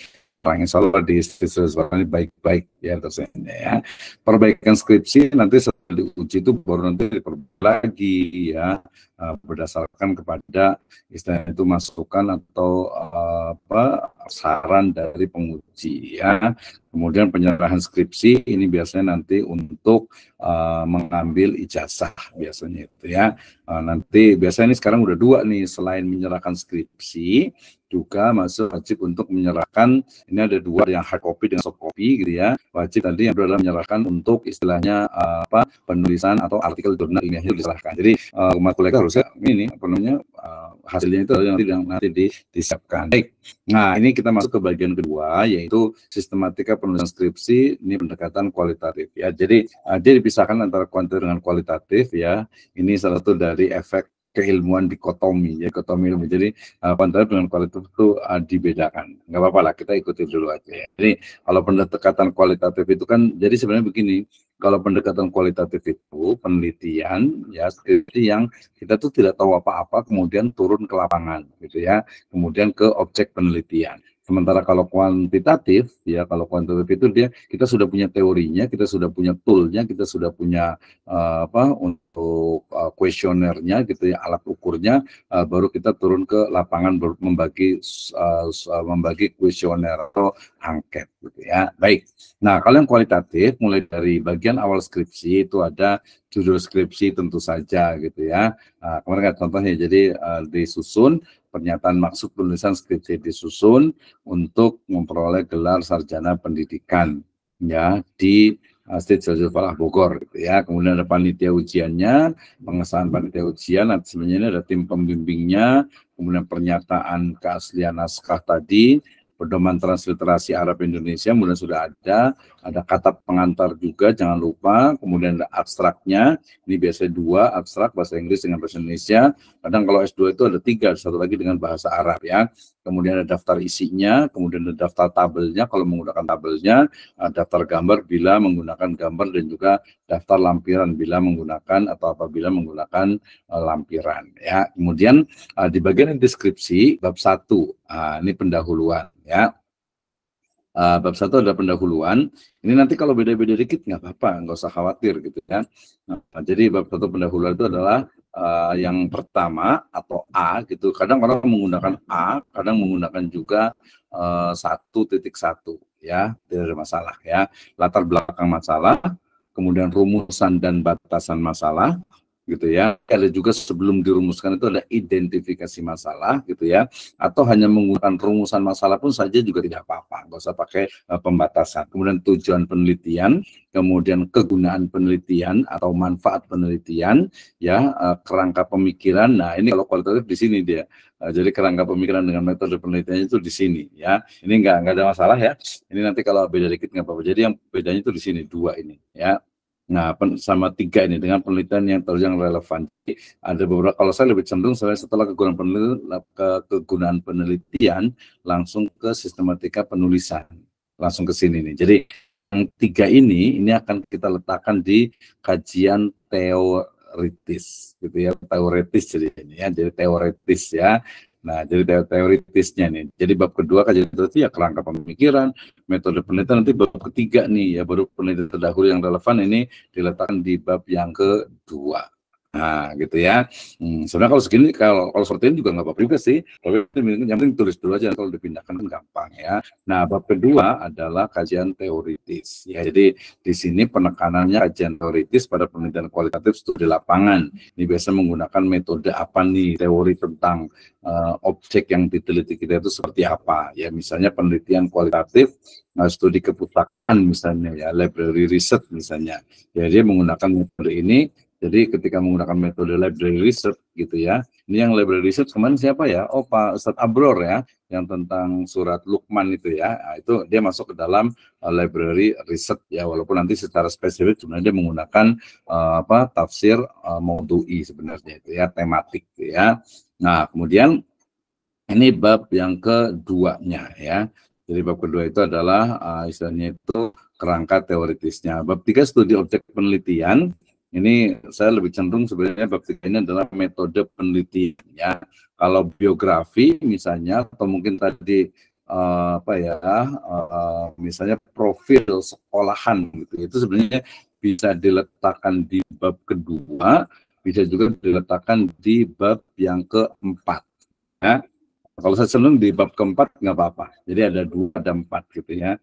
insya Allah di siswa ini baik-baik ya dosennya ya. Perbaikan skripsi nanti setelah diuji itu baru nanti diperbaiki lagi ya, berdasarkan kepada istilahnya itu masukan atau saran dari penguji ya. Kemudian penyerahan skripsi ini biasanya nanti untuk mengambil ijazah biasanya itu ya. Nanti biasanya ini sekarang udah 2 nih, selain menyerahkan skripsi juga masih wajib untuk menyerahkan, ini ada 2 yang hard copy dengan soft copy gitu ya. Wajib tadi yang adalah menyerahkan untuk istilahnya penulisan atau artikel jurnal ilmiah itu diserahkan. Jadi kolega harusnya ini hasilnya itu nanti disiapkan. Baik. Nah, ini kita masuk ke bagian kedua yaitu sistematika penulisan skripsi, ini pendekatan kualitatif ya. Jadi dia dipisahkan antara kuantitatif dengan kualitatif ya. Ini salah satu dari efek keilmuan dikotomi ya, dikotomi ilmu. Jadi kuantitatif dengan kualitatif itu dibedakan. Nggak apa-apa lah, kita ikuti dulu aja ya. Jadi kalau pendekatan kualitatif itu kan, jadi sebenarnya begini, kalau pendekatan kualitatif itu penelitian ya, skripsi yang kita tuh tidak tahu apa-apa kemudian turun ke lapangan gitu ya, kemudian ke objek penelitian. Sementara kalau kuantitatif ya, kalau kuantitatif itu kita sudah punya teorinya, kita sudah punya toolnya, kita sudah punya untuk kuesionernya gitu ya, alat ukurnya, baru kita turun ke lapangan membagi kuesioner atau angket gitu ya. Baik. Nah, kalau yang kualitatif mulai dari bagian awal skripsi itu ada judul skripsi tentu saja gitu ya. Kemarin kan contohnya jadi disusun pernyataan maksud penulisan skripsi, disusun untuk memperoleh gelar sarjana pendidikan ya di State Jazul Falah Bogor gitu ya. Kemudian ada panitia ujiannya, pengesahan panitia ujian, nanti sebenarnya ada tim pembimbingnya, kemudian pernyataan keaslian naskah tadi, pedoman transliterasi Arab Indonesia, kemudian sudah ada kata pengantar juga, jangan lupa, kemudian ada abstraknya, ini biasanya 2, abstrak bahasa Inggris dengan bahasa Indonesia, kadang kalau S2 itu ada 3, satu lagi dengan bahasa Arab ya, kemudian ada daftar isinya, kemudian ada daftar tabelnya, kalau menggunakan tabelnya, daftar gambar bila menggunakan gambar, dan juga daftar lampiran bila menggunakan atau apabila menggunakan lampiran ya. Kemudian di bagian deskripsi bab 1, ini pendahuluan ya. Bab 1 ada pendahuluan. Ini nanti kalau beda-beda dikit nggak apa-apa, nggak usah khawatir gitu ya. Jadi bab 1 pendahuluan itu adalah yang pertama atau A gitu. Kadang orang menggunakan A, kadang menggunakan juga 1.1 ya, tidak ada masalah ya. Latar belakang masalah, kemudian rumusan dan batasan masalah gitu ya. Ada juga sebelum dirumuskan itu ada identifikasi masalah gitu ya, atau hanya menggunakan rumusan masalah pun saja juga tidak apa-apa, nggak usah pakai pembatasan. Kemudian tujuan penelitian, kemudian kegunaan penelitian atau manfaat penelitian ya, kerangka pemikiran. Nah, ini kalau kualitatif di sini dia. Jadi kerangka pemikiran dengan metode penelitiannya itu di sini ya. Ini nggak ada masalah ya. Ini nanti kalau beda dikit nggak apa-apa. Jadi yang bedanya itu di sini 2 ini ya. Nah, sama 3 ini dengan penelitian yang terus yang relevan. Ada beberapa, kalau saya lebih cenderung setelah kegunaan penelitian langsung ke sistematika penulisan, langsung ke sini nih. Jadi yang 3 ini akan kita letakkan di kajian teoritis gitu ya, teoritis jadi ini ya, jadi teoritis ya. Nah, jadi teoritisnya nih. Jadi bab kedua kajian teoritis ya kerangka pemikiran, metode penelitian. Nanti bab ketiga nih ya baru penelitian terdahulu yang relevan ini diletakkan di bab yang kedua. Nah, gitu ya. Sebenarnya kalau segini, kalau seperti ini juga nggak apa-apa juga sih. Tapi yang penting tulis dulu aja, kalau dipindahkan kan gampang ya. Nah, bab kedua adalah kajian teoritis. Ya, jadi di sini penekanannya kajian teoritis pada penelitian kualitatif studi lapangan. Ini biasa menggunakan metode apa nih? Teori tentang objek yang diteliti kita itu seperti apa? Ya, misalnya penelitian kualitatif, studi kepustakaan misalnya ya, library research misalnya. Ya, dia menggunakan metode ini. Jadi ketika menggunakan metode library research gitu ya, ini yang library research kemarin siapa ya? Oh, Pak Ustadz Abror ya, yang tentang surat Luqman itu ya. Nah, itu dia masuk ke dalam library research ya, walaupun nanti secara spesifik sebenarnya dia menggunakan tafsir maudhu'i sebenarnya itu ya, tematik ya. Nah, kemudian ini bab yang keduanya ya. Jadi bab kedua itu adalah istilahnya itu kerangka teoritisnya. Bab 3 studi objek penelitian. Ini saya lebih cenderung sebenarnya bab 3 ini adalah metode penelitiannya. Kalau biografi misalnya atau mungkin tadi misalnya profil sekolahan gitu, itu sebenarnya bisa diletakkan di bab kedua, bisa juga diletakkan di bab yang keempat. Ya. Kalau saya senang di bab keempat nggak apa-apa. Jadi ada 2, ada 4 gitu ya.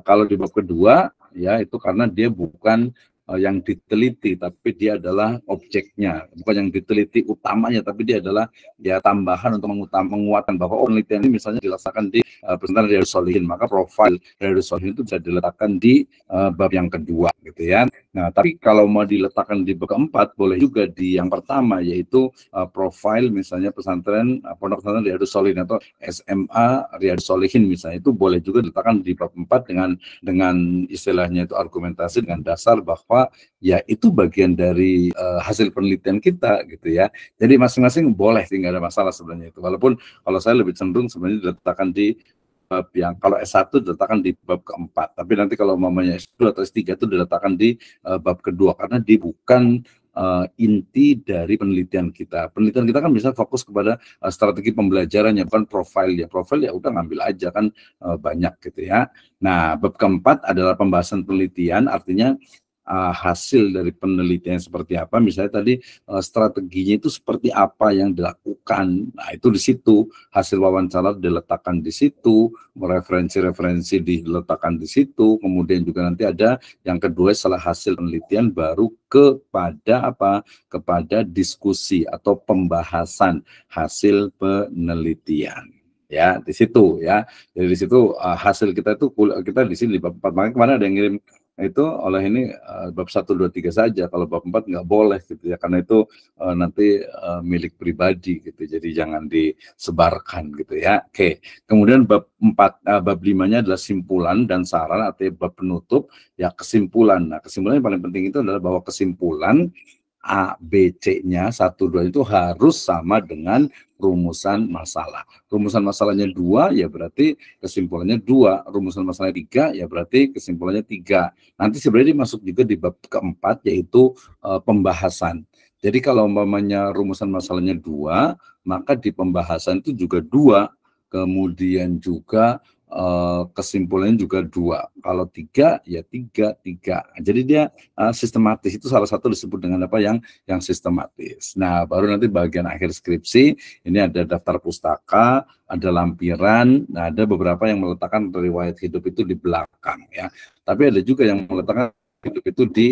Kalau di bab kedua ya itu karena dia bukan yang diteliti, tapi dia adalah objeknya, bukan yang diteliti utamanya, tapi dia adalah ya tambahan untuk menguatkan bahwa penelitian ini misalnya dilaksanakan di pesantren Riyadhus Shalihin, maka profil Riyadhus Shalihin itu bisa diletakkan di bab yang kedua gitu ya. Nah, tapi kalau mau diletakkan di bab keempat boleh juga di yang pertama, yaitu profil misalnya pesantren Pondok Pesantren Riyadhus Shalihin atau SMA Riyadhus Shalihin misalnya, itu boleh juga diletakkan di bab 4 dengan istilahnya itu argumentasi dengan dasar bahwa ya itu bagian dari hasil penelitian kita gitu ya. Jadi masing-masing boleh sih, nggak ada masalah sebenarnya itu. Walaupun kalau saya lebih cenderung sebenarnya diletakkan di bab yang kalau S1 diletakkan di bab keempat. Tapi nanti kalau mamanya S2 atau S3 itu diletakkan di bab kedua karena dia bukan inti dari penelitian kita. Penelitian kita kan bisa fokus kepada strategi pembelajarannya, bukan profil ya. Profil ya udah ngambil aja kan banyak gitu ya. Nah, bab keempat adalah pembahasan penelitian, artinya hasil dari penelitian seperti apa, misalnya tadi strateginya itu seperti apa yang dilakukan. Nah, itu di situ hasil wawancara diletakkan di situ, referensi-referensi diletakkan di situ, kemudian juga nanti ada yang kedua setelah hasil penelitian baru kepada apa? Kepada diskusi atau pembahasan hasil penelitian. Ya, di situ ya. Jadi di situ hasil kita itu kita di sini di bab 4. Makanya kemarin ada yang ngirim itu oleh ini bab 1, 2, 3 saja. Kalau bab 4 nggak boleh gitu ya, karena itu nanti milik pribadi gitu. Jadi jangan disebarkan gitu ya. Oke. Kemudian bab 4, bab 5-nya adalah simpulan dan saran atau bab penutup ya, kesimpulan. Nah, kesimpulan yang paling penting itu adalah bahwa kesimpulan A, B, C-nya 1, 2 itu harus sama dengan rumusan masalah. Rumusan masalahnya 2 ya berarti kesimpulannya 2. Rumusan masalahnya 3 ya berarti kesimpulannya 3. Nanti sebenarnya masuk juga di bab keempat, yaitu pembahasan. Jadi kalau umpamanya rumusan masalahnya 2, maka di pembahasan itu juga 2. Kemudian juga kesimpulannya juga 2. Kalau 3 ya 3. Jadi dia sistematis. Itu salah satu disebut dengan apa yang sistematis. Nah, baru nanti bagian akhir skripsi ini ada daftar pustaka, ada lampiran. Nah, ada beberapa yang meletakkan riwayat hidup itu di belakang ya. Tapi ada juga yang meletakkan hidup itu di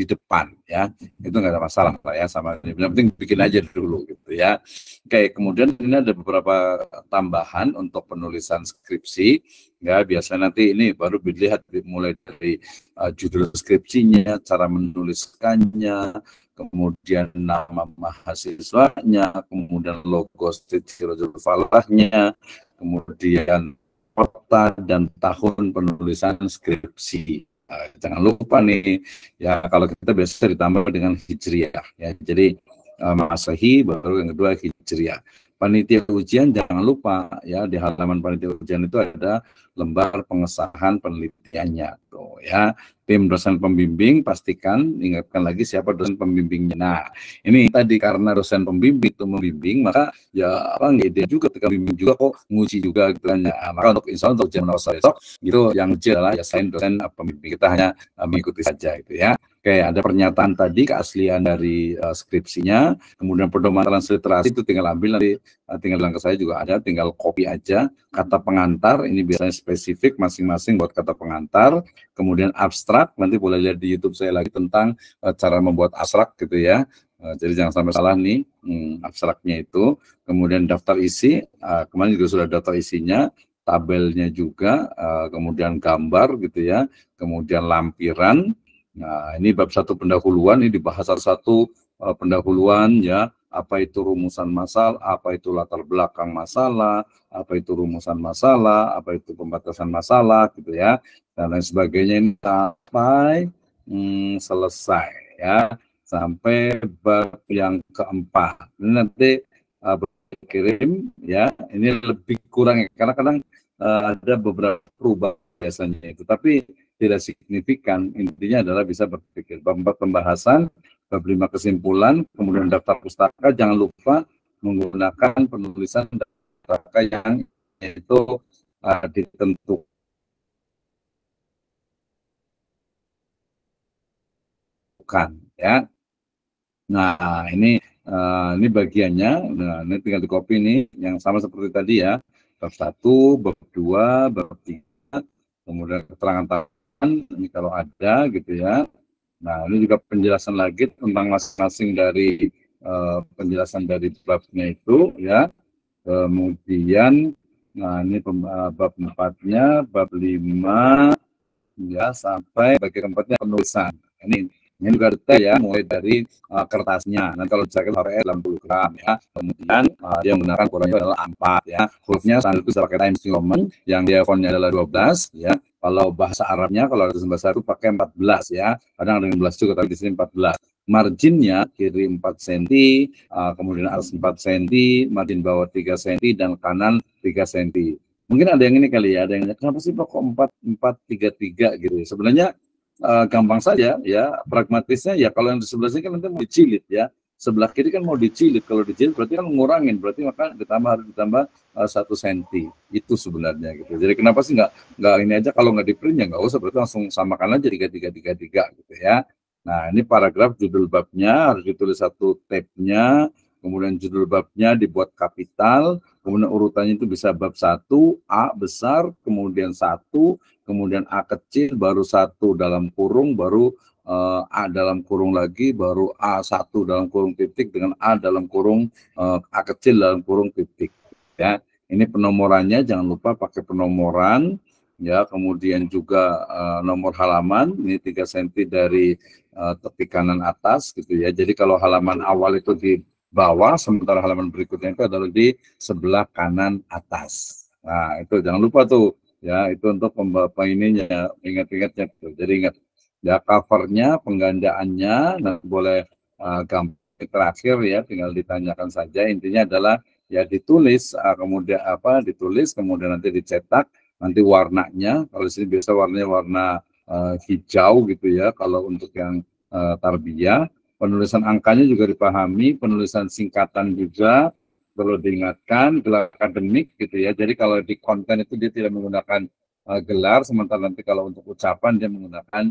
depan ya, itu nggak ada masalah Pak ya, sama yang penting bikin aja dulu gitu ya. Oke, kemudian ini ada beberapa tambahan untuk penulisan skripsi ya. Biasanya nanti ini baru dilihat mulai dari judul skripsinya, cara menuliskannya, kemudian nama mahasiswanya, kemudian logo Sirojul Falahnya, kemudian kota dan tahun penulisan skripsi. Jangan lupa nih ya, kalau kita biasa ditambah dengan hijriah ya. Jadi Masehi baru yang kedua hijriah. panitia ujian jangan lupa ya, di halaman panitia ujian itu ada lembar pengesahan penelitiannya tuh ya. Tim dosen pembimbing pastikan ingatkan lagi siapa dosen pembimbingnya. Nah, ini tadi karena dosen pembimbing itu membimbing, maka ya apa ide juga ketika bimbing juga kok nguji juga gitu kan. Ya, maka untuk insya Allah untuk ujian besok gitu yang uji adalah ya selain dosen pembimbing, kita hanya mengikuti saja itu ya. Oke, ada pernyataan tadi keaslian dari skripsinya, kemudian pedoman transliterasi itu tinggal ambil nanti, tinggal bilang ke saya juga ada, tinggal copy aja. Kata pengantar ini biasanya spesifik masing-masing buat kata pengantar, kemudian abstrak nanti boleh lihat di YouTube saya lagi tentang cara membuat abstrak gitu ya. Jadi jangan sampai salah nih abstraknya itu. Kemudian daftar isi, kemarin juga sudah daftar isinya, tabelnya juga, kemudian gambar gitu ya, kemudian lampiran. Nah, ini bab 1 pendahuluan, ini dibahas satu pendahuluan ya, apa itu rumusan masalah, apa itu latar belakang masalah, apa itu rumusan masalah, apa itu pembatasan masalah gitu ya, dan lain sebagainya, ini sampai selesai ya, sampai bab yang keempat. Ini nanti kirim ya, ini lebih kurang ya, karena kadang ada beberapa perubahan biasanya itu, tapi tidak signifikan. Intinya adalah bisa berpikir. Bab 4 pembahasan, bab 5 kesimpulan, kemudian daftar pustaka, jangan lupa menggunakan penulisan daftar pustaka yang itu ditentukan ya. Nah, ini bagiannya. Nah, ini tinggal di copy nih yang sama seperti tadi ya. Bab 1, bab 2, bab 3, kemudian keterangan tambahan ini kalau ada gitu ya. Nah, ini juga penjelasan lagi tentang masing-masing dari penjelasan dari babnya itu ya. Kemudian nah ini bab 4-nya, bab 5 ya sampai bagian keempatnya penulisan. Ini juga detail ya, mulai dari kertasnya. Nanti kalau misalkan HPR 60 gram ya, kemudian dia menggunakan ukurannya adalah A4 ya. Hurufnya standar itu pakai Times New Roman, yang dia fontnya adalah 12 ya. Kalau bahasa Arabnya, kalau ada bahasa Arab pakai 14 ya. Kadang ada 16 juga, tapi di sini 14. Marginnya kiri 4 cm, kemudian atas 4 cm, margin bawah 3 cm, dan kanan 3 cm. Mungkin ada yang ini kali ya, ada yang kenapa sih kok 4-4-3-3 gitu ya. Sebenarnya gampang saja ya, pragmatisnya ya, kalau yang di sebelah sini kan nanti mau dicilid ya, sebelah kiri kan mau dicilid, kalau dicilid berarti kan ngurangin, berarti maka harus ditambah 1 cm itu sebenarnya gitu. Jadi kenapa sih nggak ini aja, kalau nggak di print ya nggak usah, berarti langsung samakan aja 3-3-3-3 gitu ya. Nah, ini paragraf judul babnya harus ditulis satu tab-nya, kemudian judul babnya dibuat kapital, kemudian urutannya itu bisa bab 1, A besar, kemudian 1, kemudian A kecil, baru 1 dalam kurung, baru A dalam kurung lagi, baru A1 dalam kurung titik, dengan A dalam kurung, A kecil dalam kurung titik. Ya, ini penomorannya jangan lupa pakai penomoran. Ya, kemudian juga nomor halaman, ini 3 cm dari tepi kanan atas gitu ya. Jadi kalau halaman awal itu di bawah, sementara halaman berikutnya itu adalah di sebelah kanan atas. Nah, itu jangan lupa tuh ya, itu untuk pembapak ininya, ingat-ingatnya tuh. Jadi ingat ya, covernya, penggandaannya, nah boleh gambar terakhir ya, tinggal ditanyakan saja. Intinya adalah ya ditulis, kemudian ditulis, kemudian nanti dicetak, nanti warnanya, kalau di sini biasa warnanya warna hijau gitu ya, kalau untuk yang tarbiyah. Penulisan angkanya juga dipahami, penulisan singkatan juga perlu diingatkan, gelar akademik gitu ya. Jadi kalau di konten itu dia tidak menggunakan gelar, sementara nanti kalau untuk ucapan dia menggunakan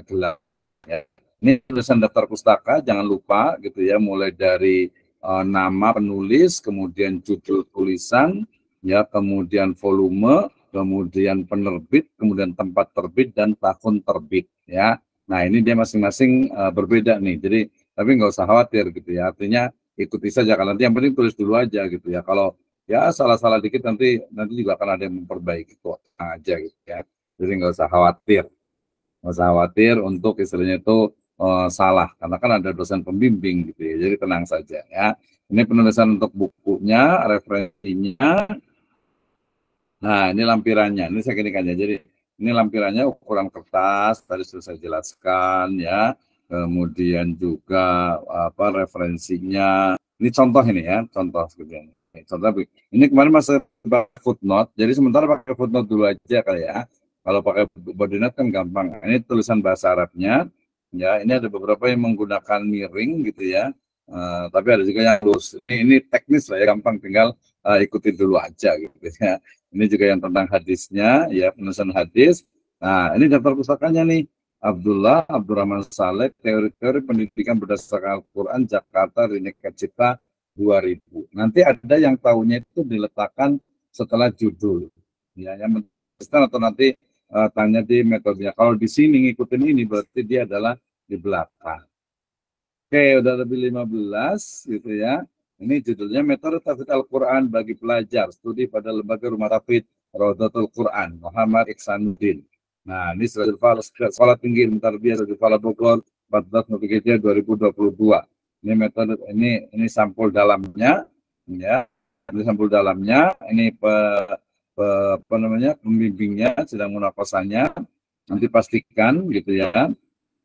gelar. Ya. Ini tulisan daftar pustaka, jangan lupa gitu ya, mulai dari nama penulis, kemudian judul tulisan, ya, kemudian volume, kemudian penerbit, kemudian tempat terbit, dan tahun terbit ya. Nah, ini dia masing-masing berbeda nih. Jadi tapi nggak usah khawatir gitu ya. Artinya ikuti saja, kalau nanti yang penting tulis dulu aja gitu ya. Kalau ya salah-salah dikit nanti juga akan ada yang memperbaiki kok aja gitu ya. Jadi nggak usah khawatir. Nggak usah khawatir untuk istilahnya itu salah, karena kan ada dosen pembimbing gitu ya. Jadi tenang saja ya. Ini penulisan untuk bukunya, referensinya. Nah, ini lampirannya. Ini saya kinikan ya. Jadi ini lampirannya ukuran kertas, tadi sudah saya jelaskan ya. Kemudian juga referensinya. Ini contoh ini ya, contoh sebenarnya. Contoh, ini kemarin masih pakai footnote, jadi sementara pakai footnote dulu aja kali ya. Kalau pakai body note kan gampang. Ini tulisan bahasa Arabnya, ya. Ini ada beberapa yang menggunakan miring gitu ya. Tapi ada juga yang lurus. Ini teknis lah ya, gampang, tinggal ikuti dulu aja gitu ya. Ini juga yang tentang hadisnya, ya, penulisan hadis. Nah, ini daftar pustakanya nih. Abdullah Abdurrahman Saleh, teori-teori pendidikan berdasarkan Al-Quran, Jakarta, Rineka Cipta 2000. Nanti ada yang tahunya itu diletakkan setelah judul. Ya, yang menuliskan atau nanti tanya di metodenya. Kalau di sini ngikutin ini berarti dia adalah di belakang. Oke, udah lebih 15 gitu ya. Ini judulnya Metode Tahfidz Al-Quran bagi pelajar studi pada Lembaga Rumah Tahfidz Raudatul Quran Muhammad Iksanuddin. Nah, ini Sekolah Tinggi Tarbiyah Radul Fala Bogor 14 November 2022. Ini metode, ini sampul dalamnya, ya. Ini sampul dalamnya. Ini apa namanya, pembimbingnya sedang munafasannya. Nanti pastikan gitu ya.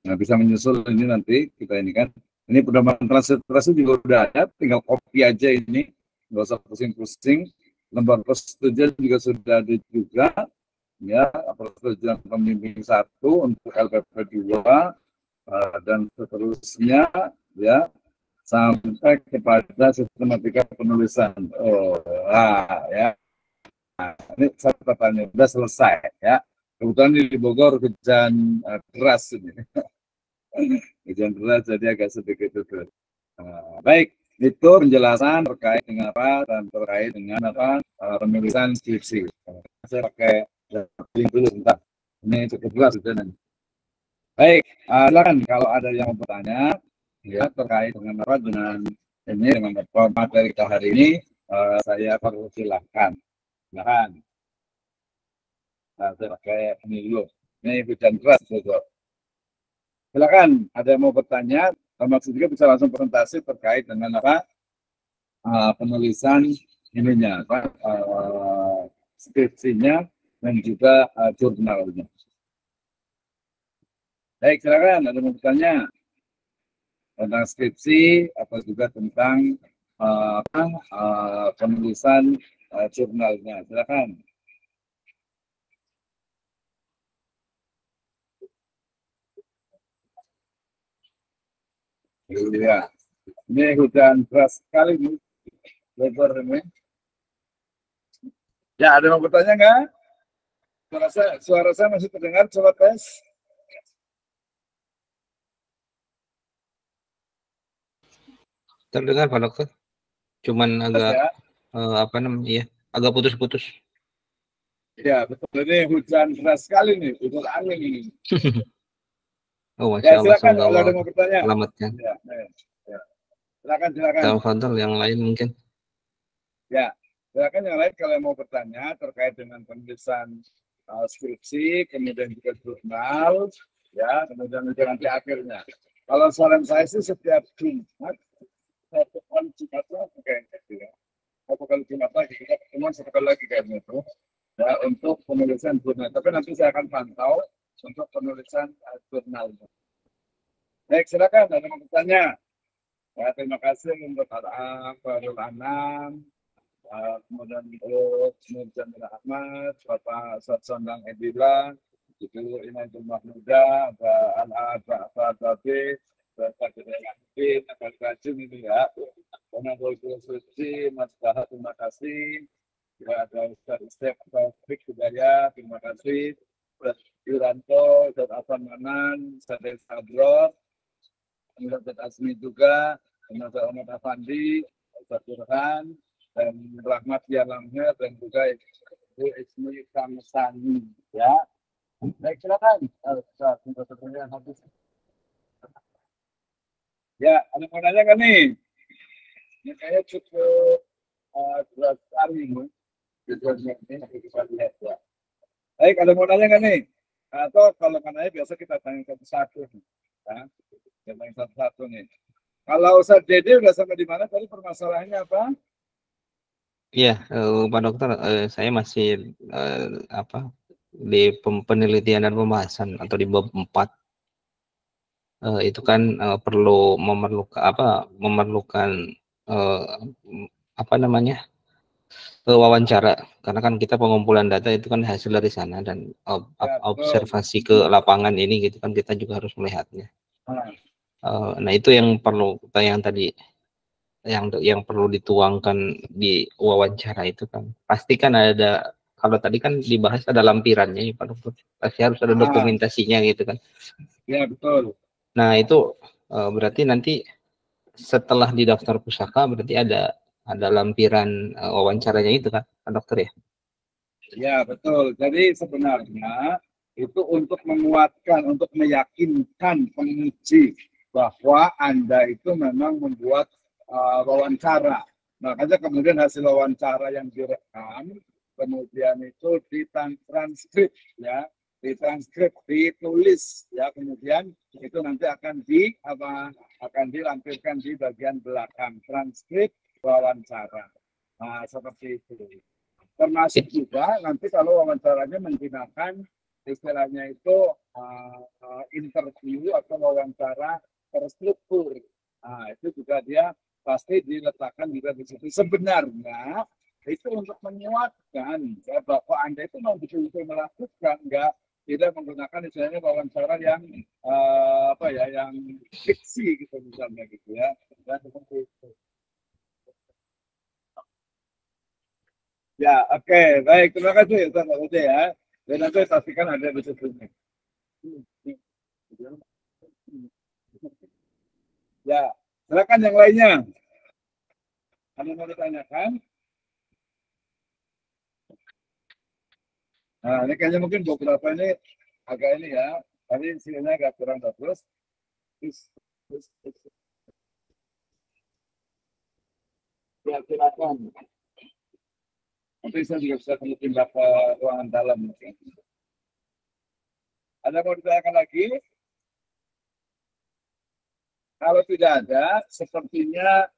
Nah, bisa menyusul ini nanti kita ini kan. Ini pedoman transliterasi juga udah ada, tinggal copy aja ini, nggak usah pusing-pusing. Lembar persetujuan juga sudah ada juga, ya, persetujuan pembimbing 1 untuk LPP 2 dan seterusnya, ya, sampai kepada sistematika penulisan. Ya. Nah, ini catatannya sudah selesai, ya. Kebetulan di Bogor hujan deras ini. Hujan deras jadi agak sedikit itu. Baik, itu penjelasan terkait dengan apa dan terkait dengan apa penulisan skripsi. Saya pakai link dulu sebentar. Ini cukup jelas sudah. Baik, silakan kalau ada yang mau bertanya ya terkait dengan apa dengan ini dengan materi kita hari ini, saya persilahkan. Silakan. Saya pakai ini dulu. Ini hujan deras juga. Silakan, ada yang mau bertanya, termasuk juga bisa langsung presentasi terkait dengan apa penulisan ininya, apa skripsinya dan juga jurnalnya. Baik, silakan, ada yang mau bertanya tentang skripsi atau juga tentang penulisan jurnalnya. Silakan. Ya, ini hujan deras sekali nih, Bogor ini. Ya, ada yang mau bertanya nggak? Suara saya masih terdengar, coba tes. Terdengar Pak Dokter. Cuman agak ya? Apa namanya ya, agak putus-putus. Ya, betul, ini hujan deras sekali nih, hujan angin ini. Oh, Ya, Masya Allah, silakan semoga kalau Allah ada mau bertanya. selamatkan. Ya. Silakan. Tafadhol yang lain mungkin. Ya, silakan yang lain kalau mau bertanya terkait dengan penulisan skripsi, kemudian juga jurnal, ya, kemudian juga nanti akhirnya. Kalau saran saya sih setiap Jumat, satu kali Jumat lagi kayaknya, ya. Satu kali Jumat lagi, kita ketemu satu kali lagi kayaknya itu, ya, untuk penulisan jurnal. Tapi nanti saya akan pantau untuk penulisan jurnal. Baik, silakan ada yang mau bertanya. Ya, terima kasih untuk Farul Anam, kemudian untuk Nurjamil Ahmad, Bapak Satsondang Edila, itu Inaytul Mahmuda, Al-Aba Babe, Bapak Kedai Bapak Rajin ini ya, Penanggung Suci, Mas Bahat, terima kasih. Ya, ada Ustaz Istef Taufik Hidayah, terima kasih. Yuranto, Ustaz Afan Manan, Ustaz Sadrot, Ustaz Asmi juga, Ustaz Ahmad Afandi, Ustaz Burhan, dan Rahmat Yalamnya, dan juga Ibu Ismi Kamsani. Ya, baik, silakan. Ya, ada mau nanya kan nih? Ini kayaknya cukup jelas sekali nih. Bisa lihat ya. Baik, ada mau nanya kan nih? Atau kalau mau nanya biasa kita tanya satu-satu. Ya, kita tanya satu-satu nih. Kalau Ustaz Dede udah sampai di mana tadi permasalahannya apa? Iya, Pak Dokter, saya masih di penelitian dan pembahasan atau di bab 4. Itu kan memerlukan apa namanya, wawancara, karena kan kita pengumpulan data itu kan hasil dari sana, dan observasi ke lapangan ini gitu kan kita juga harus melihatnya. Nah itu yang perlu yang tadi yang perlu dituangkan di wawancara itu kan pasti kan ada, kalau tadi kan dibahas ada lampirannya ya Pak Dokter, pasti harus ada dokumentasinya gitu kan. Ya betul. Nah itu berarti nanti setelah di daftar pusaka berarti ada lampiran wawancaranya itu kan Pak Dokter ya? Ya betul. Jadi sebenarnya itu untuk menguatkan, untuk meyakinkan penguji bahwa Anda itu memang membuat wawancara. Makanya kemudian hasil wawancara yang direkam, kemudian itu ditranskrip, ya, ditranskrip, ditulis, ya, kemudian itu nanti akan dilampirkan di bagian belakang transkrip wawancara. Nah, seperti itu. Termasuk juga nanti kalau wawancaranya menggunakan istilahnya itu interview atau wawancara terstruktur. Nah, itu juga dia pasti diletakkan juga di situ. Sebenarnya itu untuk menguatkan ya, bahwa Anda itu mau betul-betul melakukan, tidak menggunakan istilahnya wawancara yang yang fiksi gitu misalnya gitu ya. Dan seperti itu. Ya, oke, baik. Terima kasih Ustaz Ode ya. Dan nanti pastikan ada di situ. Ya, silakan yang lainnya. Ada yang mau ditanyakan? Nah, ini kayaknya mungkin beberapa ini agak ini ya. Tadi sinyalnya agak kurang bagus. Ya, silakan. Nanti saya juga bisa pindah ke ruangan dalam. Ada mau ditanyakan lagi? Kalau tidak ada, sepertinya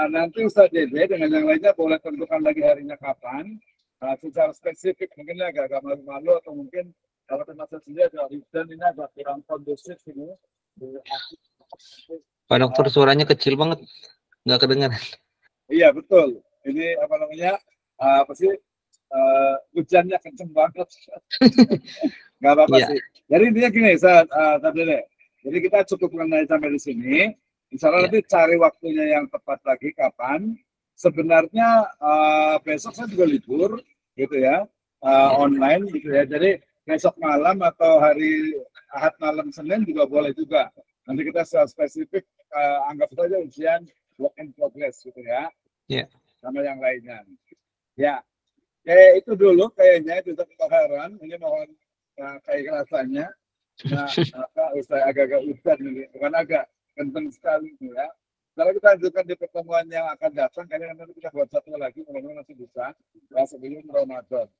nanti Ustaz Dede dengan yang lainnya boleh tentukan lagi harinya kapan. Secara spesifik mungkin agak malu-malu atau mungkin kalau termasuk sendiri ada dan ini agak kurang kondusif ini. Pak Dokter suaranya kecil banget, nggak kedengaran. Iya betul. Ini apa namanya? Hujannya kenceng banget. Nggak apa-apa sih. Jadi intinya gini, jadi kita cukup mengenai sampai di sini. Misalnya nanti cari waktunya yang tepat lagi kapan. Sebenarnya besok saya juga libur, gitu ya, online gitu ya. Jadi besok malam atau hari Ahad malam Senin juga boleh juga. Nanti kita secara spesifik anggap saja ujian work in progress gitu ya. Sama yang lainnya. Ya, itu dulu kayaknya itu kebaharan. Ini mohon kayak rasanya. Nah, agak-agak hujan ini, bukan agak kenceng sekali ya. Kalau kita lanjutkan di pertemuan yang akan datang, kayaknya nanti kita buat satu lagi, mudah-mudahan masih bisa, ya, sebelum Ramadan.